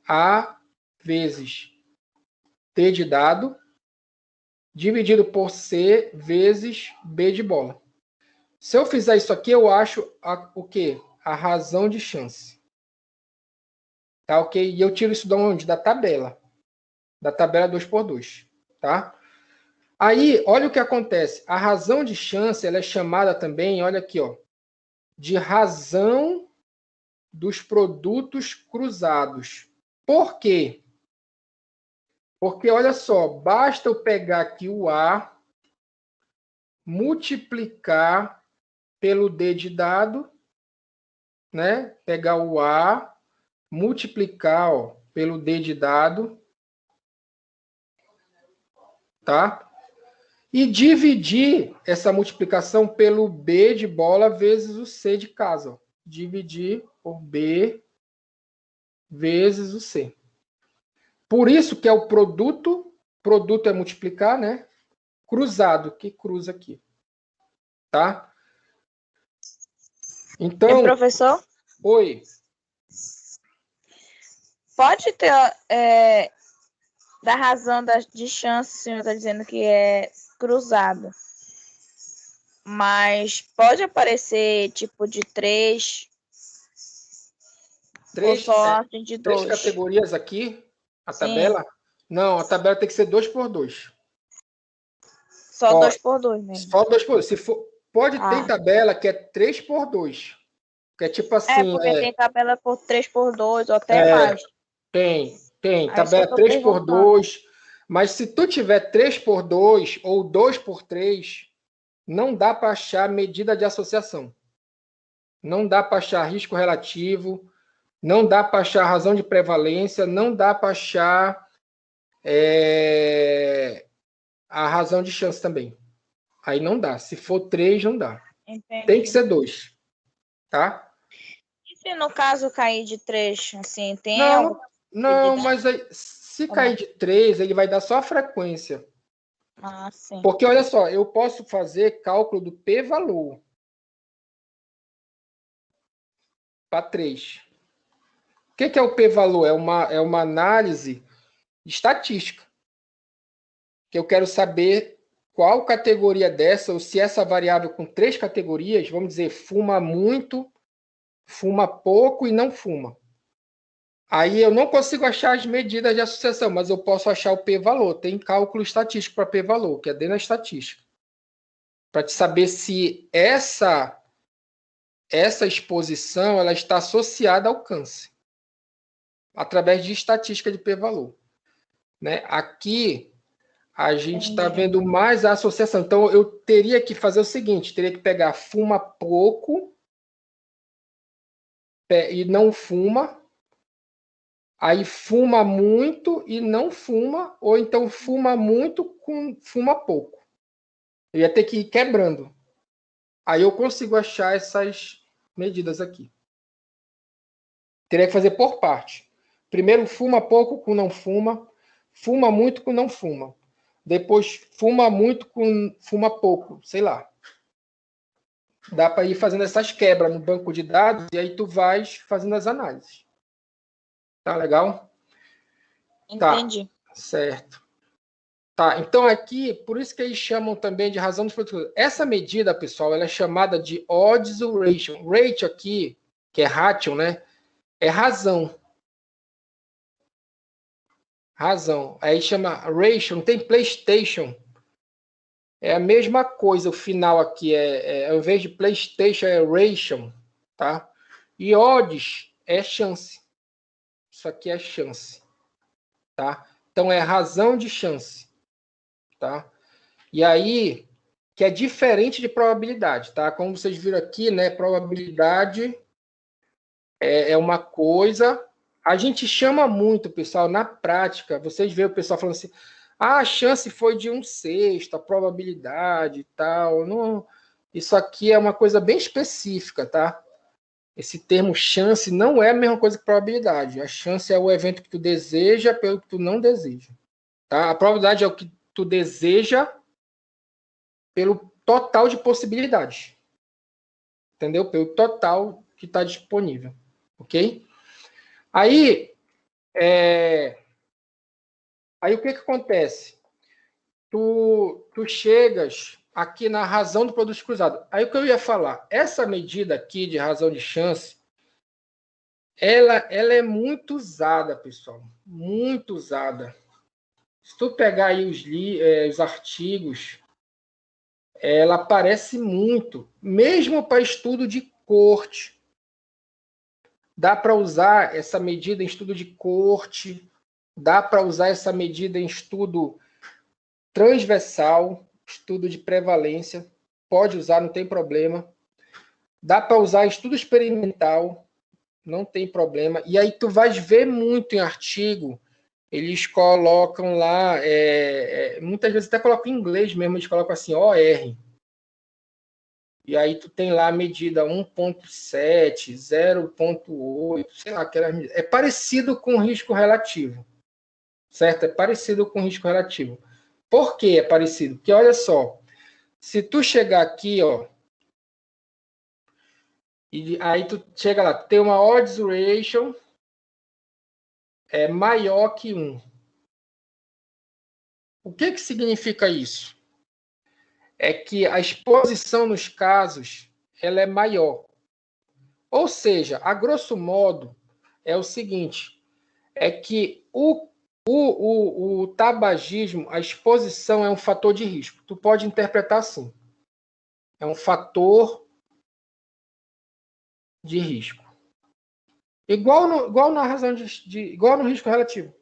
A vezes D de dado dividido por C vezes B de bola. Se eu fizer isso aqui, eu acho o quê? A razão de chance. Tá, ok? E eu tiro isso de onde? Da tabela. Da tabela 2x2. Tá? Aí, olha o que acontece. A razão de chance ela é chamada também, olha aqui, ó, de razão dos produtos cruzados. Por quê? Porque, olha só, basta eu pegar aqui o A, multiplicar pelo D de dado, né? Pegar o A, multiplicar ó, pelo D de dado, tá? E dividir essa multiplicação pelo B de bola vezes o C de casa. Ó. Dividir por B vezes o C. Por isso que é o produto é multiplicar, né? Cruzado, que cruza aqui. Tá? Então... E, professor? Oi. Pode ter... da razão de chance, o senhor está dizendo que é cruzado. Mas pode aparecer tipo de 3 ou só assim de 2? 3 categorias aqui, a Sim. tabela? Não, a tabela tem que ser 2x2. Só 2x2 mesmo. Só 2x2. Se for, pode ter tabela que é 3x2. Que é tipo assim... porque tem tabela por 3x2 ou até mais. Tem. Aí Tabela 3x2. Mas se tu tiver 3x2 ou 2x3, não dá para achar medida de associação. Não dá para achar risco relativo, não dá para achar razão de prevalência, não dá para achar a razão de chance também. Aí não dá. Se for 3, não dá. Entendi. Tem que ser 2. Tá? E se no caso cair de 3, assim, tem Não, mas aí, se cair de 3, ele vai dar só a frequência. Ah, sim. Porque, olha só, eu posso fazer cálculo do p-valor para 3. O que é o p-valor? É uma análise estatística. Que eu quero saber qual categoria dessa, ou se essa variável com 3 categorias, vamos dizer, fuma muito, fuma pouco e não fuma. Aí eu não consigo achar as medidas de associação, mas eu posso achar o p-valor. Tem cálculo estatístico para p-valor, que é dentro da estatística. Para te saber se essa exposição ela está associada ao câncer, através de estatística de p-valor. Né? Aqui, a gente está vendo mais a associação. Então, eu teria que fazer o seguinte, teria que pegar fuma pouco e não fuma, aí fuma muito e não fuma, ou então fuma muito com fuma pouco. Eu ia ter que ir quebrando. Aí eu consigo achar essas medidas aqui. Teria que fazer por parte. Primeiro, fuma pouco com não fuma, fuma muito com não fuma. Depois, fuma muito com fuma pouco, sei lá. Dá para ir fazendo essas quebras no banco de dados e aí tu vais fazendo as análises. Tá legal? Entendi. Tá, certo. Tá, então aqui, por isso que eles chamam também de razão dos produtos. Essa medida, pessoal, ela é chamada de odds ratio. Ratio aqui, que é ratio, né? É razão. Razão. Aí chama ratio, não tem PlayStation. É a mesma coisa, o final aqui ao invés de PlayStation é ratio, tá? E odds é chance. Isso aqui é chance, tá? Então é razão de chance, tá? E aí que é diferente de probabilidade, tá? Como vocês viram aqui, né? Probabilidade é uma coisa. A gente chama muito, pessoal, na prática. Vocês veem o pessoal falando assim: ah, a chance foi de 1/6, a probabilidade e tal. Não, isso aqui é uma coisa bem específica, tá? Esse termo chance não é a mesma coisa que probabilidade. A chance é o evento que tu deseja pelo que tu não deseja, tá? A probabilidade é o que tu deseja pelo total de possibilidades. Entendeu? Pelo total que está disponível. Ok? Aí o que acontece? Tu chegas aqui na razão do produto cruzado. Aí o que eu ia falar? Essa medida aqui de razão de chance, ela é muito usada, pessoal. Muito usada. Se tu pegar aí os artigos, ela aparece muito, mesmo para estudo de corte. Dá para usar essa medida em estudo de corte, dá para usar essa medida em estudo transversal, estudo de prevalência, pode usar, não tem problema. Dá para usar em estudo experimental, não tem problema. E aí tu vais ver muito em artigo, eles colocam lá, muitas vezes até colocam em inglês mesmo, eles colocam assim, OR. E aí tu tem lá a medida 1.7, 0.8, sei lá, é parecido com risco relativo. Certo? É parecido com risco relativo. Por que é parecido? Porque olha só, se tu chegar aqui, ó, e aí tu chega lá, tem uma odds ratio maior que 1. O que significa isso? É que a exposição nos casos ela é maior. Ou seja, a grosso modo, é o seguinte, é que o tabagismo, a exposição é um fator de risco. Tu pode interpretar assim. É um fator de risco. Igual na razão igual no risco relativo.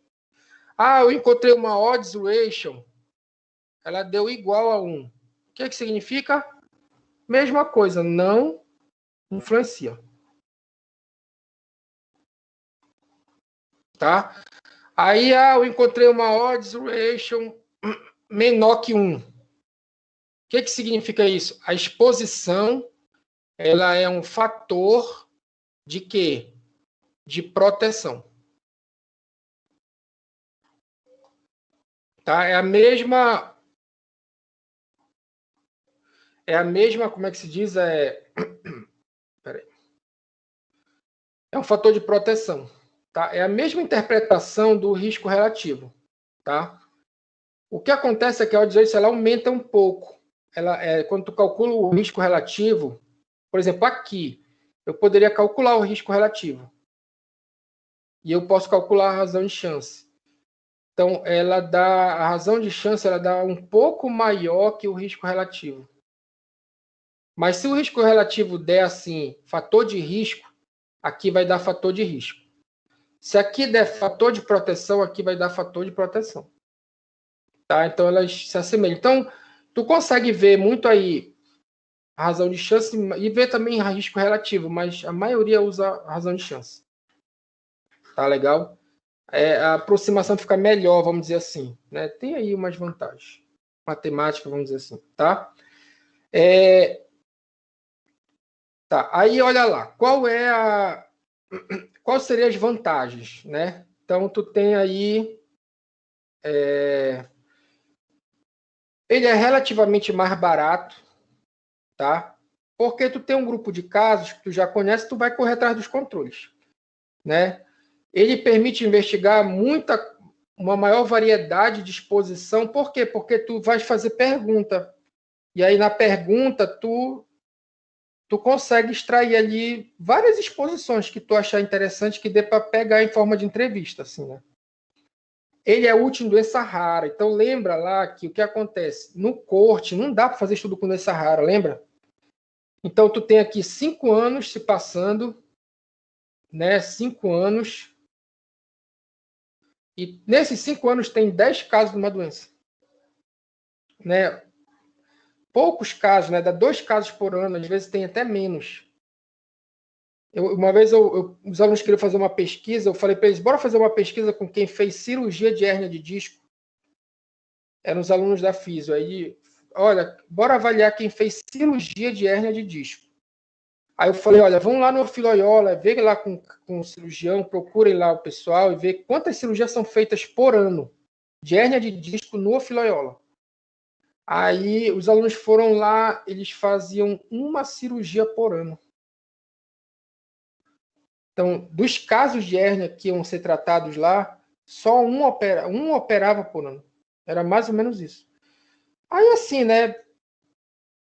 Ah, eu encontrei uma odds ratio, ela deu igual a 1. O que significa? Mesma coisa, não influencia. Tá? Aí, eu encontrei uma odds ratio menor que 1. O que significa isso? A exposição ela é um fator de quê? De proteção. Tá? É a mesma, como é que se diz? Peraí. É um fator de proteção. Tá? É a mesma interpretação do risco relativo. Tá? O que acontece é que a O18 ela aumenta um pouco. Quando tu calcula o risco relativo, por exemplo, aqui, eu poderia calcular o risco relativo. E eu posso calcular a razão de chance. Então, a razão de chance ela dá um pouco maior que o risco relativo. Mas se o risco relativo der assim, fator de risco, aqui vai dar fator de risco. Se aqui der fator de proteção, aqui vai dar fator de proteção. Tá? Então, elas se assemelham. Então, tu consegue ver muito aí a razão de chance e ver também risco relativo, mas a maioria usa a razão de chance. Tá legal? A aproximação fica melhor, vamos dizer assim. Né? Tem aí umas vantagens. Matemática, vamos dizer assim. Tá? Tá, aí olha lá. Quais seriam as vantagens? Né? Então, tu tem aí... Ele é relativamente mais barato, tá? Porque tu tem um grupo de casos que tu já conhece, tu vai correr atrás dos controles, né? Ele permite investigar uma maior variedade de exposição. Por quê? Porque tu vai fazer pergunta. E aí, na pergunta, tu consegue extrair ali várias exposições que tu achar interessante, que dê para pegar em forma de entrevista, assim, né? Ele é útil em doença rara. Então, lembra lá que o que acontece? No corte, não dá para fazer estudo com doença rara, lembra? Então, tu tem aqui 5 anos se passando, né? 5 anos. E nesses 5 anos tem 10 casos de uma doença. Né? Poucos casos, né? Dá 2 casos por ano, às vezes tem até menos. Uma vez os alunos queriam fazer uma pesquisa, eu falei para eles, bora fazer uma pesquisa com quem fez cirurgia de hérnia de disco. Eram os alunos da Físio. Aí, olha, bora avaliar quem fez cirurgia de hérnia de disco. Aí eu falei, olha, vamos lá no Filoiola, vê lá com o cirurgião, procurem lá o pessoal e vê quantas cirurgias são feitas por ano de hérnia de disco no Filoiola. Aí os alunos foram lá, eles faziam uma cirurgia por ano. Então, dos casos de hérnia que iam ser tratados lá, só um operava por ano. Era mais ou menos isso. Aí, assim, né?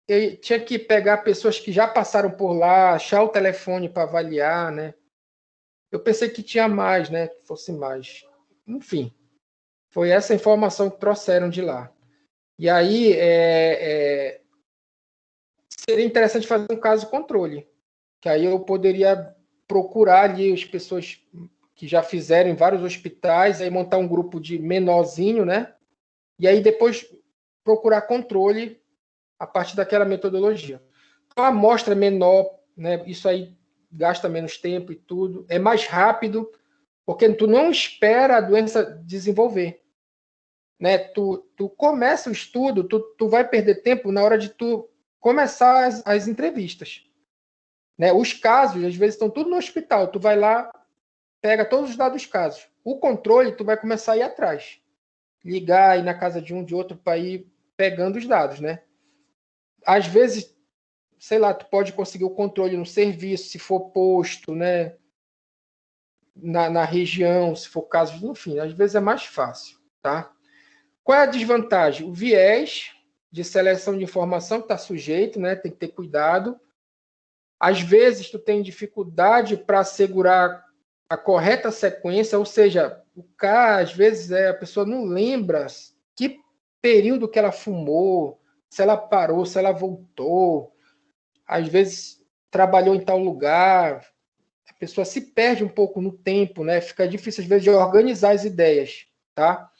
Eu tinha que pegar pessoas que já passaram por lá, achar o telefone para avaliar, né? Eu pensei que tinha mais, né? Que fosse mais. Enfim, foi essa informação que trouxeram de lá. E aí, seria interessante fazer um caso controle, que aí eu poderia procurar ali as pessoas que já fizeram em vários hospitais, aí montar um grupo de menorzinho, né? E aí depois procurar controle a partir daquela metodologia. A amostra menor, né? Isso aí gasta menos tempo e tudo. É mais rápido, porque tu não espera a doença desenvolver. Né? Tu começa o estudo, tu vai perder tempo na hora de tu começar as entrevistas. Né? Os casos, às vezes, estão tudo no hospital. Tu vai lá, pega todos os dados dos casos. O controle, tu vai começar a ir atrás. Ligar, aí na casa de um, de outro, para ir pegando os dados, né? Às vezes, sei lá, tu pode conseguir o controle no serviço, se for posto, né? Na região, se for caso, enfim, às vezes é mais fácil, tá? Qual é a desvantagem? O viés de seleção de informação está sujeito, né? Tem que ter cuidado. Às vezes, tu tem dificuldade para assegurar a correta sequência, ou seja, o cara, às vezes, a pessoa não lembra que período que ela fumou, se ela parou, se ela voltou. Às vezes, trabalhou em tal lugar. A pessoa se perde um pouco no tempo, né? Fica difícil, às vezes, de organizar as ideias, tá?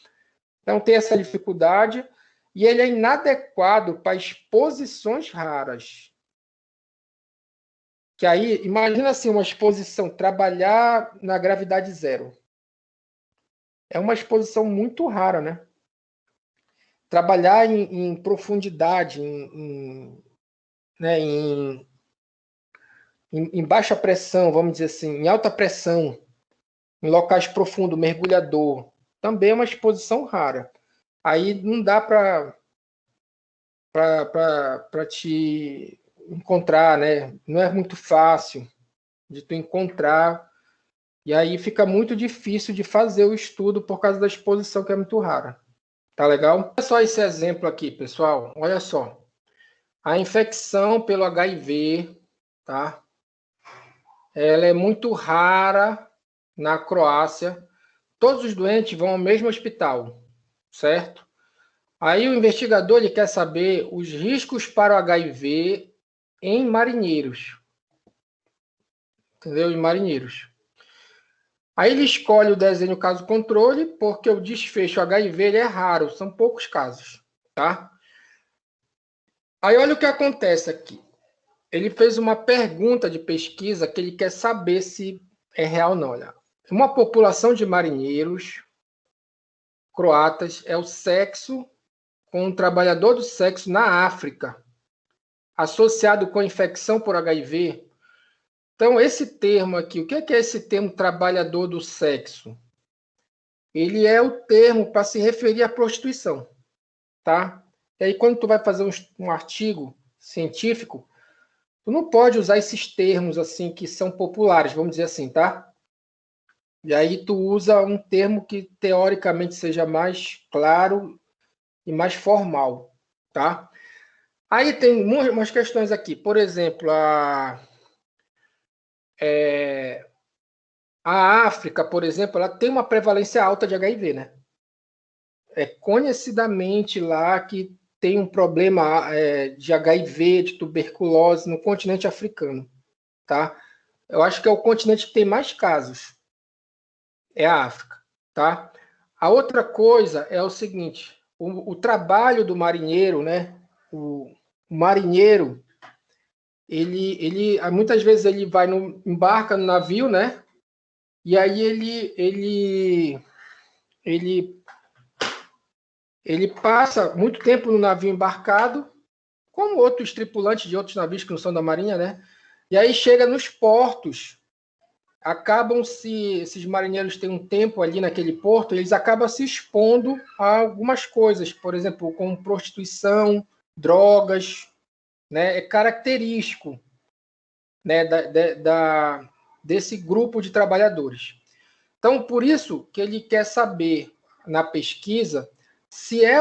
Então, tem essa dificuldade. E ele é inadequado para exposições raras. Que aí, imagina assim, uma exposição, trabalhar na gravidade zero. É uma exposição muito rara, né? Trabalhar em profundidade, em baixa pressão, vamos dizer assim, em alta pressão, em locais profundos, mergulhador, também é uma exposição rara. Aí não dá para te encontrar, né? Não é muito fácil de tu encontrar, e aí fica muito difícil de fazer o estudo por causa da exposição que é muito rara, Tá legal? Olha só esse exemplo aqui, pessoal. Olha só. A infecção pelo HIV, tá? Ela é muito rara na Croácia. Todos os doentes vão ao mesmo hospital, certo? Aí o investigador ele quer saber os riscos para o HIV em marinheiros. Entendeu? Em marinheiros. Aí ele escolhe o desenho caso controle, porque o desfecho HIV ele é raro, são poucos casos, tá? Aí olha o que acontece aqui. Ele fez uma pergunta de pesquisa que ele quer saber se é real ou não. Olha, uma população de marinheiros croatas é o sexo com um trabalhador do sexo na África, associado com infecção por HIV. Então, esse termo aqui, o que é esse termo trabalhador do sexo? Ele é o termo para se referir à prostituição, tá? E aí, quando tu vai fazer um artigo científico, tu não pode usar esses termos assim que são populares, vamos dizer assim, tá? E aí tu usa um termo que teoricamente seja mais claro e mais formal, tá? Aí tem umas questões aqui, por exemplo, a África, por exemplo, ela tem uma prevalência alta de HIV, né? É conhecidamente lá que tem um problema de HIV, de tuberculose no continente africano, tá? Eu acho que é o continente que tem mais casos, é a África, tá? A outra coisa é o seguinte, o trabalho do marinheiro, né? O marinheiro, ele muitas vezes ele vai embarca no navio, né? E aí ele passa muito tempo no navio embarcado, como outros tripulantes de outros navios que não são da Marinha, né? E aí chega nos portos, esses marinheiros têm um tempo ali naquele porto, eles acabam se expondo a algumas coisas, por exemplo, como prostituição, drogas, né? É característico, né, desse grupo de trabalhadores. Então, por isso que ele quer saber na pesquisa se é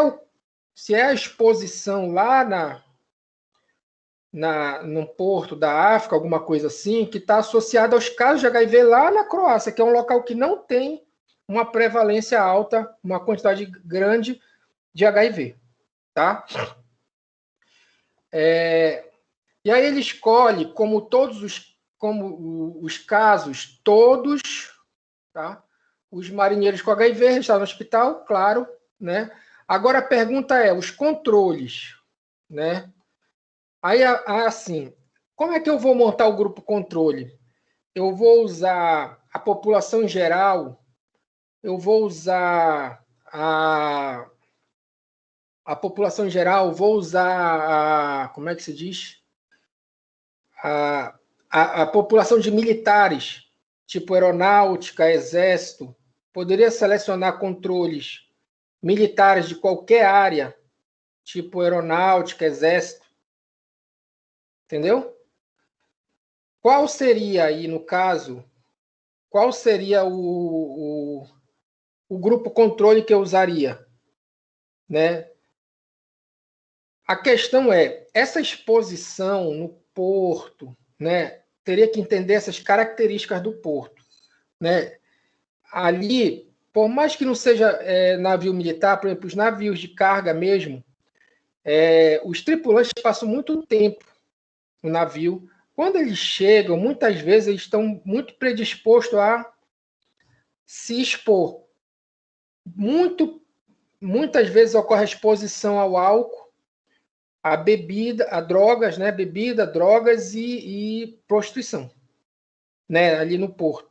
a exposição lá no porto da África, alguma coisa assim, que está associada aos casos de HIV lá na Croácia, que é um local que não tem uma prevalência alta, uma quantidade grande de HIV. Tá? E aí ele escolhe, como os casos, todos, tá? Os marinheiros com HIV estavam no hospital, claro, né? Agora a pergunta é, os controles, né? Aí, assim, como é que eu vou montar o grupo controle? Eu vou usar a população em geral, eu vou usar a população em geral, vou usar como é que se diz? A população de militares, tipo aeronáutica, exército, poderia selecionar controles militares de qualquer área, tipo aeronáutica, exército, entendeu? Qual seria aí, no caso, qual seria o grupo controle que eu usaria, né? A questão é, essa exposição no porto, né, teria que entender essas características do porto, né? Ali, por mais que não seja navio militar, por exemplo, os navios de carga mesmo, os tripulantes passam muito tempo no navio. Quando eles chegam, muitas vezes eles estão muito predispostos a se expor. Muitas vezes ocorre a exposição ao álcool, a bebida, a drogas, né? Bebida, drogas e prostituição, né? Ali no porto.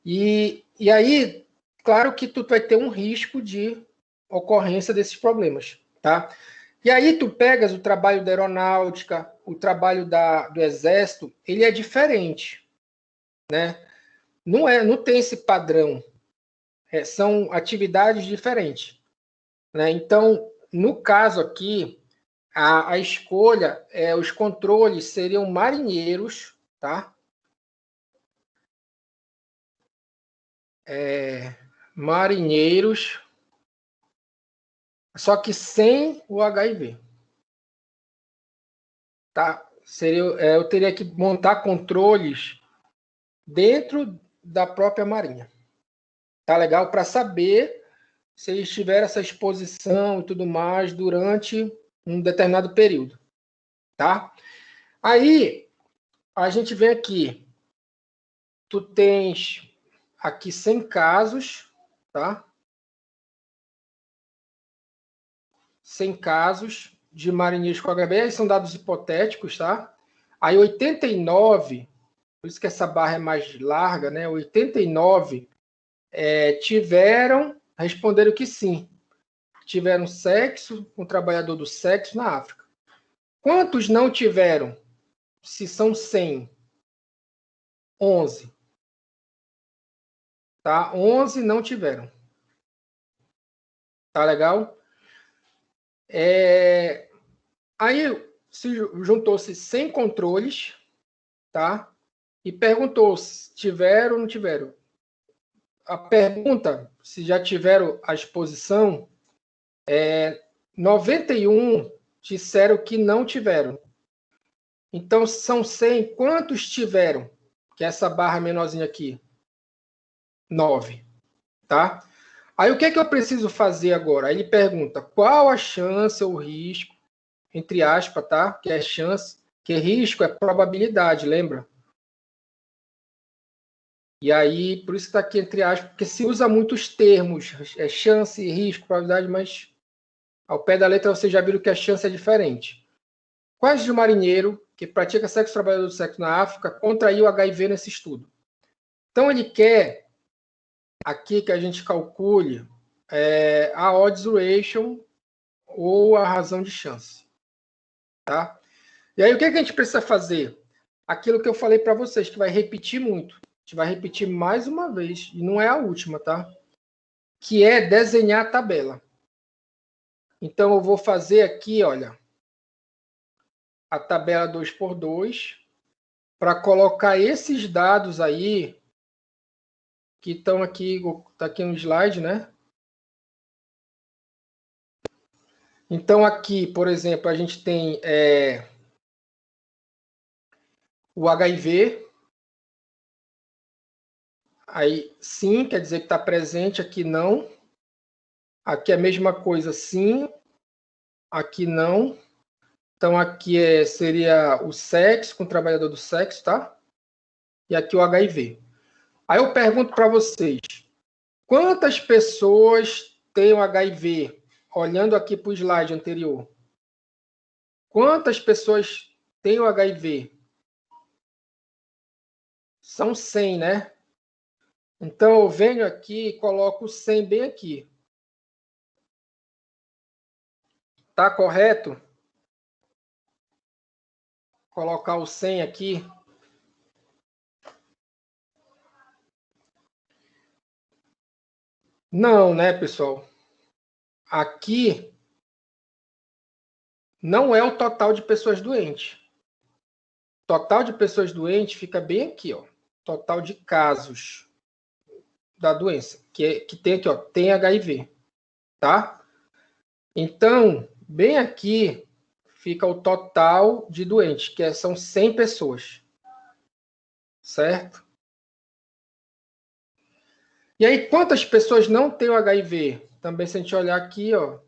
E aí, claro que tu vai ter um risco de ocorrência desses problemas, tá? E aí tu pegas o trabalho da aeronáutica, o trabalho do exército, ele é diferente, né? Não tem esse padrão, são atividades diferentes, né? Então, no caso aqui, a escolha, os controles seriam marinheiros, tá? Marinheiros só que sem o HIV. Tá? Eu teria que montar controles dentro da própria Marinha. Tá legal? Para saber se eles tiveram essa exposição e tudo mais durante um determinado período. Tá? Aí, a gente vem aqui. Tu tens aqui 100 casos, tá? 100 casos de marinheiros com HIV, aí são dados hipotéticos, tá? Aí 89, por isso que essa barra é mais larga, né? 89 responderam que sim. Tiveram sexo com o trabalhador do sexo na África. Quantos não tiveram? Se são 100. 11. Tá? 11 não tiveram. Tá legal? Aí juntou-se 100 controles, tá? E perguntou se tiveram ou não tiveram. A pergunta, se já tiveram a exposição, 91 disseram que não tiveram. Então, são 100, quantos tiveram? Que é essa barra menorzinha aqui. 9, tá? Aí, o que é que eu preciso fazer agora? Aí ele pergunta, qual a chance ou risco, entre aspas, tá? Que é chance, que risco é probabilidade, lembra? E aí, por isso que está aqui entre aspas, porque se usa muitos termos, chance, risco, probabilidade, mas ao pé da letra vocês já viram que a chance é diferente. Quais de marinheiro que pratica sexo trabalhador do sexo na África contraiu HIV nesse estudo? Então, ele quer aqui que a gente calcule a odds ratio ou a razão de chance. Tá? E aí, o que a gente precisa fazer? Aquilo que eu falei para vocês, que vai repetir muito. A gente vai repetir mais uma vez, e não é a última, tá? Que é desenhar a tabela. Então, eu vou fazer aqui, olha, a tabela 2x2, para colocar esses dados aí, que estão aqui, está aqui no slide, né? Então, aqui, por exemplo, a gente tem o HIV. Aí, sim, quer dizer que está presente, aqui não. Aqui é a mesma coisa, sim. Aqui não. Então, aqui seria o sexo, com o trabalhador do sexo, tá? E aqui o HIV. Aí eu pergunto para vocês, quantas pessoas têm o HIV? Olhando aqui para o slide anterior. Quantas pessoas têm o HIV? São 100, né? Então, eu venho aqui e coloco 100 bem aqui. Tá correto? Colocar o 100 aqui. Não, né, pessoal? Aqui não é o total de pessoas doentes. Total de pessoas doentes fica bem aqui, ó. Total de casos da doença, que tem aqui, ó, tem HIV, tá? Então, bem aqui fica o total de doentes, que são 100 pessoas. Certo? E aí, quantas pessoas não têm o HIV? Também, se a gente olhar aqui, ó,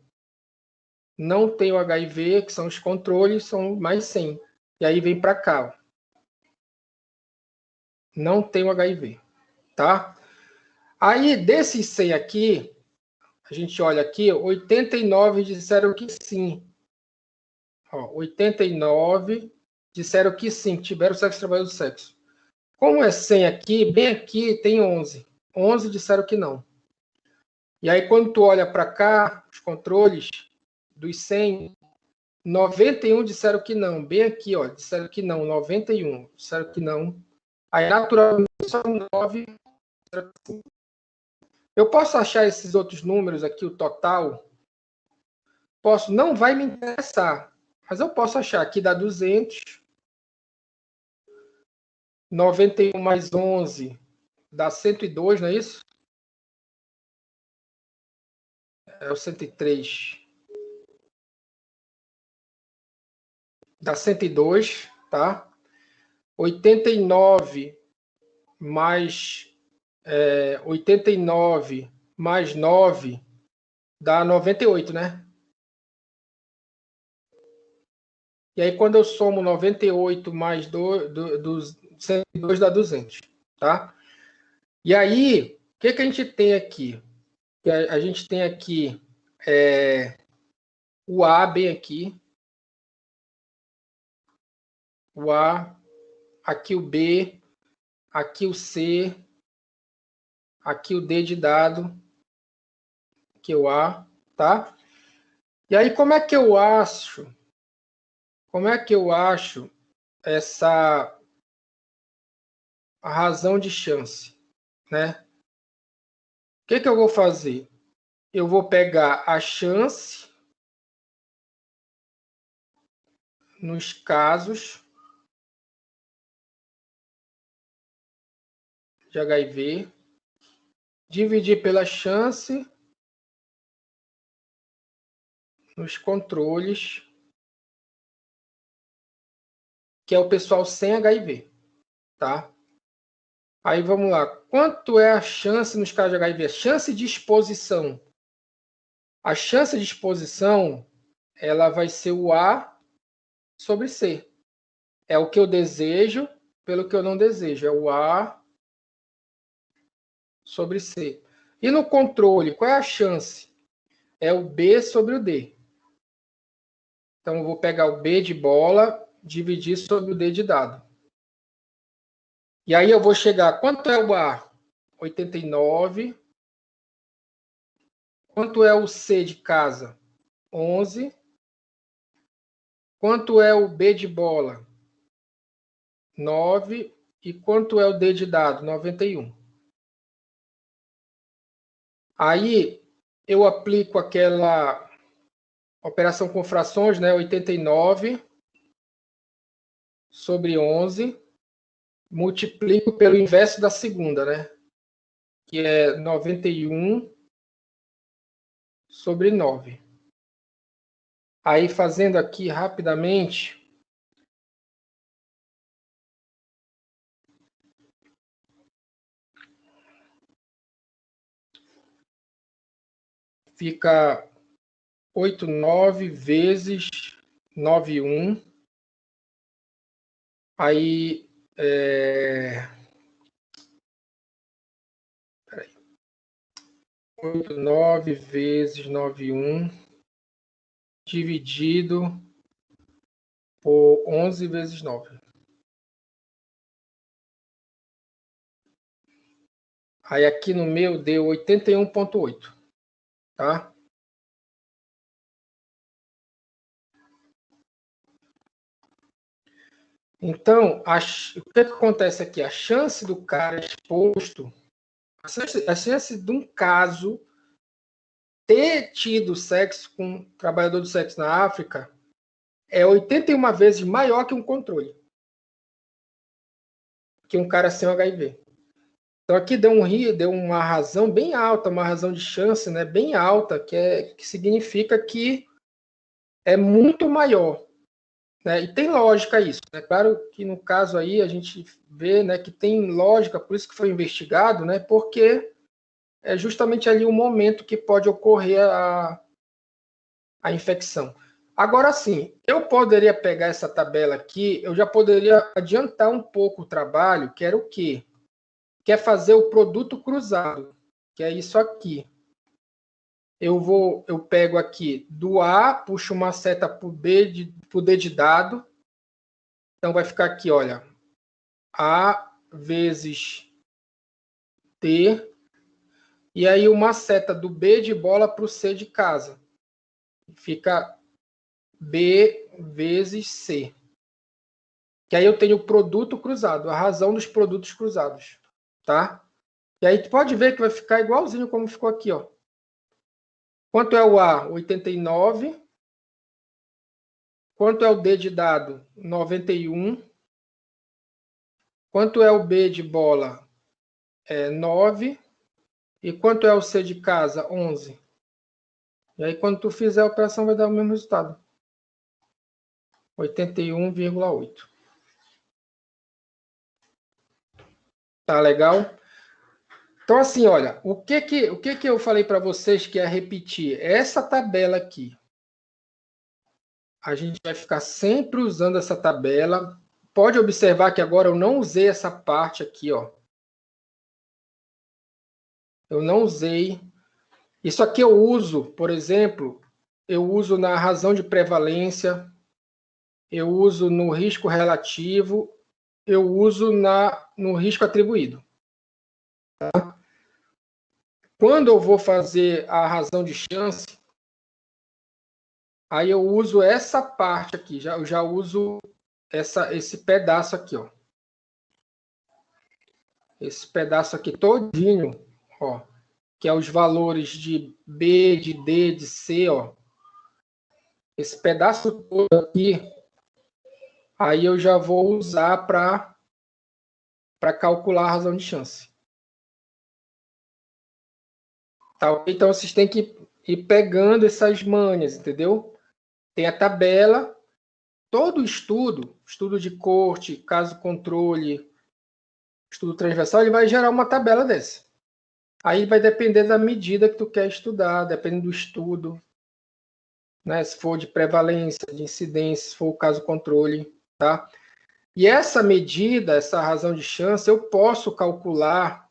não tem o HIV, que são os controles, são mais 100. E aí vem para cá, ó. Não tem o HIV, tá? Aí, desses 100 aqui, a gente olha aqui, 89 disseram que sim. Ó, 89 disseram que sim, tiveram sexo trabalhador do sexo. Como é 100 aqui, bem aqui tem 11. 11 disseram que não. E aí, quando tu olha para cá, os controles dos 100, 91 disseram que não. Bem aqui, ó, disseram que não. 91 disseram que não. Aí, naturalmente, são 9. Eu posso achar esses outros números aqui, o total? Posso, não vai me interessar. Mas eu posso achar aqui dá 200. 91 mais 11 dá 102, não é isso? É o 103. dá 102, tá? 89 mais 89 mais 9 dá 98, né? E aí, quando eu somo 98 mais 102 dá 200, tá? E aí, o que a gente tem aqui? A gente tem aqui o A bem aqui, o A, aqui o B, aqui o C, aqui o D de dado, aqui o A, tá? E aí, como é que eu acho essa a razão de chance, né? O que eu vou fazer? Eu vou pegar a chance nos casos de HIV, dividir pela chance nos controles, que é o pessoal sem HIV, tá? Aí vamos lá. Quanto é a chance nos casos de HIV? Chance de exposição. A chance de exposição, ela vai ser o A sobre C. É o que eu desejo pelo que eu não desejo. É o A sobre C. E no controle, qual é a chance? É o B sobre o D. Então, eu vou pegar o B de bola, dividir sobre o D de dado. E aí eu vou chegar... Quanto é o A? 89. Quanto é o C de casa? 11. Quanto é o B de bola? 9. E quanto é o D de dado? 91. Aí eu aplico aquela operação com frações, né? 89 sobre 11. Multiplico pelo inverso da segunda, né? Que é 91 sobre 9. Aí, fazendo aqui rapidamente, fica 89 vezes 91. Aí, 89 vezes 91 dividido por 11 vezes 9. Aí aqui no meu deu 81,8, tá? Então, o que acontece aqui? A chance do cara exposto, a chance de um caso ter tido sexo com um trabalhador do sexo na África é 81 vezes maior que um controle, que um cara sem HIV. Então aqui deu uma razão bem alta, uma razão de chance, né, bem alta, que significa que é muito maior, né? E tem lógica isso, né? Claro que no caso aí a gente vê, né, que tem lógica, por isso que foi investigado, né? Porque é justamente ali o momento que pode ocorrer a infecção. Agora sim, eu poderia pegar essa tabela aqui, eu já poderia adiantar um pouco o trabalho, que era o quê? Que é fazer o produto cruzado, que é isso aqui. Eu pego aqui do A, puxo uma seta para o D de dado. Então vai ficar aqui, olha, A vezes T, e aí uma seta do B de bola para o C de casa. Fica B vezes C. Que aí eu tenho o produto cruzado, a razão dos produtos cruzados, tá? E aí tu pode ver que vai ficar igualzinho como ficou aqui, ó. Quanto é o A? 89. Quanto é o D de dado? 91. Quanto é o B de bola? 9. E quanto é o C de casa? 11. E aí, quando tu fizer a operação, vai dar o mesmo resultado. 81,8. Tá legal? Então, assim, olha, o que eu falei para vocês que é repetir? Essa tabela aqui. A gente vai ficar sempre usando essa tabela. Pode observar que agora eu não usei essa parte aqui, ó. Eu não usei. Isso aqui eu uso, por exemplo, eu uso na razão de prevalência, eu uso no risco relativo, eu uso no risco atribuído. Tá? Quando eu vou fazer a razão de chance, aí eu uso essa parte aqui, eu já uso esse pedaço aqui, ó. Esse pedaço aqui todinho, ó, que é os valores de B, de D, de C, ó. Esse pedaço todo aqui, aí eu já vou usar para calcular a razão de chance. Tá? Então, vocês têm que ir pegando essas manhas, entendeu? Tem a tabela, todo estudo de corte, caso controle, estudo transversal, ele vai gerar uma tabela dessa. Aí vai depender da medida que tu quer estudar, dependendo do estudo, né? Se for de prevalência, de incidência, se for o caso controle, tá? E essa medida, essa razão de chance, eu posso calcular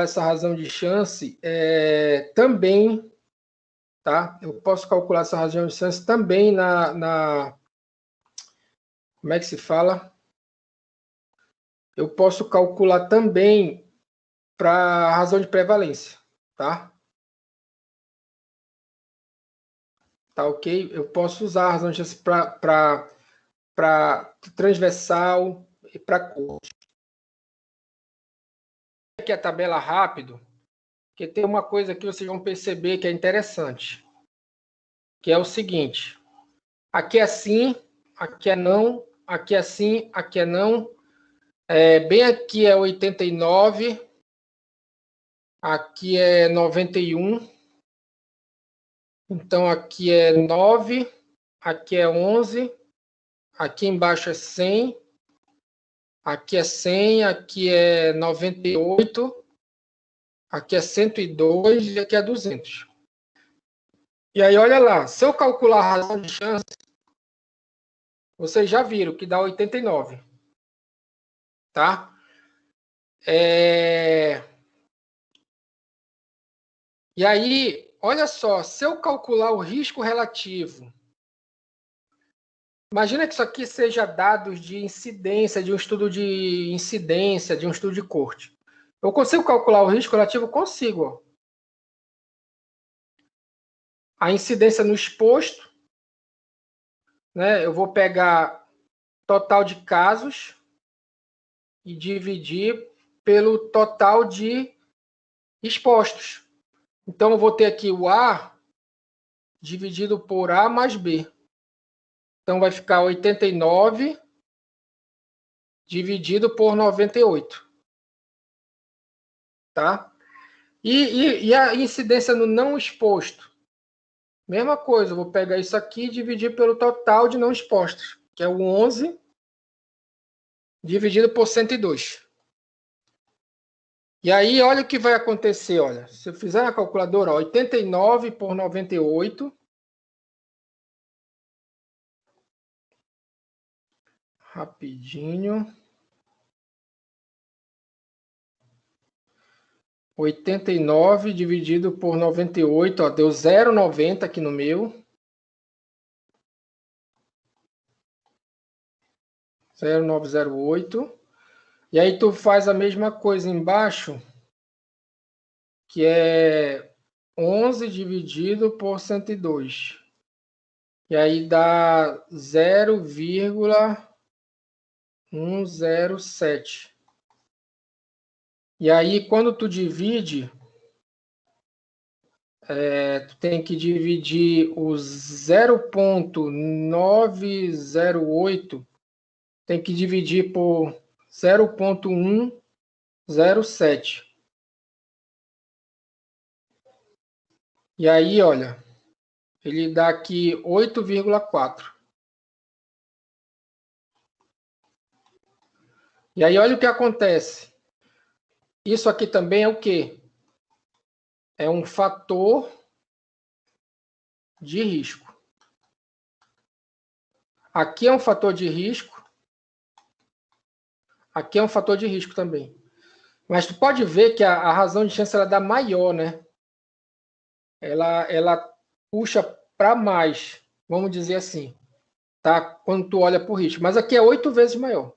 essa razão de chance também, tá? Eu posso calcular essa razão de chance também como é que se fala? Eu posso calcular também para a razão de prevalência, tá? Tá ok? Eu posso usar a razão de chance para transversal e para corte. Aqui a tabela rápido, que tem uma coisa que vocês vão perceber que é interessante, que é o seguinte: aqui é sim, aqui é não, aqui é sim, aqui é não. Bem aqui é 89, aqui é 91. Então aqui é 9, aqui é 11, aqui embaixo é 100, aqui é 100, aqui é 98, aqui é 102 e aqui é 200. E aí, olha lá, se eu calcular a razão de chance, vocês já viram que dá 89. Tá? E aí, olha só, se eu calcular o risco relativo, imagina que isso aqui seja dados de incidência, de um estudo de incidência, de um estudo de corte. Eu consigo calcular o risco relativo? Consigo. Ó. A incidência no exposto, né? Eu vou pegar total de casos e dividir pelo total de expostos. Então, eu vou ter aqui o A dividido por A mais B. Então, vai ficar 89 dividido por 98. Tá? E a incidência no não exposto? Mesma coisa, eu vou pegar isso aqui e dividir pelo total de não expostos, que é o 11 dividido por 102. E aí, olha o que vai acontecer. Olha, se eu fizer na calculadora, ó, 89 por 98. Rapidinho. 89 dividido por 98, ó, deu 0,90 aqui no meu. 0,908. E aí tu faz a mesma coisa embaixo, que é 11 dividido por 102. E aí dá 0,107. E aí, quando tu divide, tu tem que dividir o 0,908, tem que dividir por 0,107. E aí, olha, Ele dá aqui 8,4. E aí, olha o que acontece. Isso aqui também é o quê? É um fator de risco. Aqui é um fator de risco. Aqui é um fator de risco também. Mas tu pode ver que a razão de chance ela dá maior, né? Ela puxa para mais, vamos dizer assim, tá? Quando tu olha para o risco. Mas aqui é 8 vezes maior,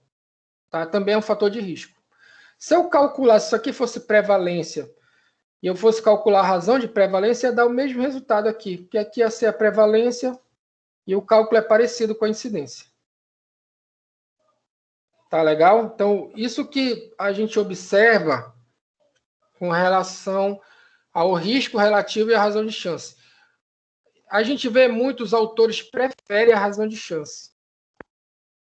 tá? Também é um fator de risco. Se eu calcular, se isso aqui fosse prevalência, e eu fosse calcular a razão de prevalência, ia dar o mesmo resultado aqui, porque aqui ia ser a prevalência e o cálculo é parecido com a incidência. Tá legal? Então, isso que a gente observa com relação ao risco relativo e à razão de chance. A gente vê muitos autores preferem a razão de chance.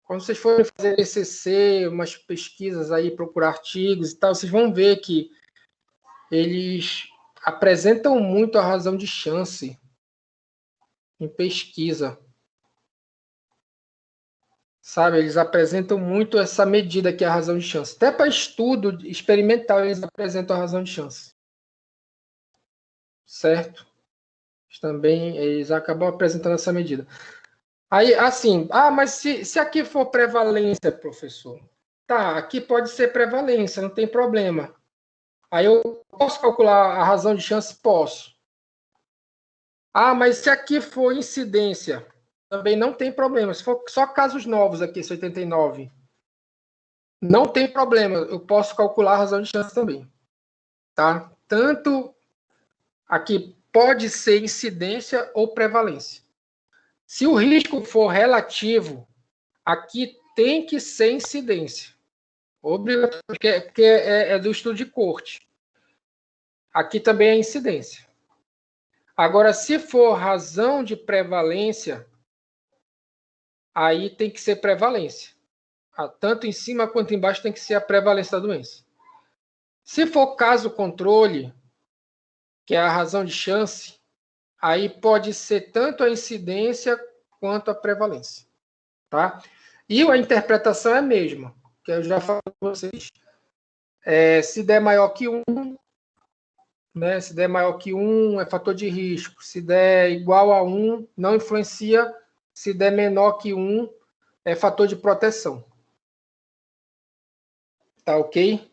Quando vocês forem fazer TCC, umas pesquisas aí, procurar artigos e tal, vocês vão ver que eles apresentam muito a razão de chance em pesquisa. Sabe, eles apresentam muito essa medida que é a razão de chance. Até para estudo experimental eles apresentam a razão de chance. Certo? Também eles acabam apresentando essa medida. Aí, assim, mas se aqui for prevalência, professor, tá, aqui pode ser prevalência, não tem problema. Aí eu posso calcular a razão de chance? Posso. Mas se aqui for incidência, também não tem problema. Se for só casos novos aqui, esse 89, não tem problema. Eu posso calcular a razão de chance também. Tá? Tanto aqui pode ser incidência ou prevalência. Se o risco for relativo, aqui tem que ser incidência. Obrigatório, porque é do estudo de corte. Aqui também é incidência. Agora, se for razão de prevalência, aí tem que ser prevalência. Tanto em cima quanto embaixo tem que ser a prevalência da doença. Se for caso controle, que é a razão de chance, aí pode ser tanto a incidência quanto a prevalência. Tá? E a interpretação é a mesma, que eu já falei para vocês. Se der maior que 1, né? Se der maior que 1, é fator de risco. Se der igual a 1, não influencia. Se der menor que 1, é fator de proteção. Tá ok?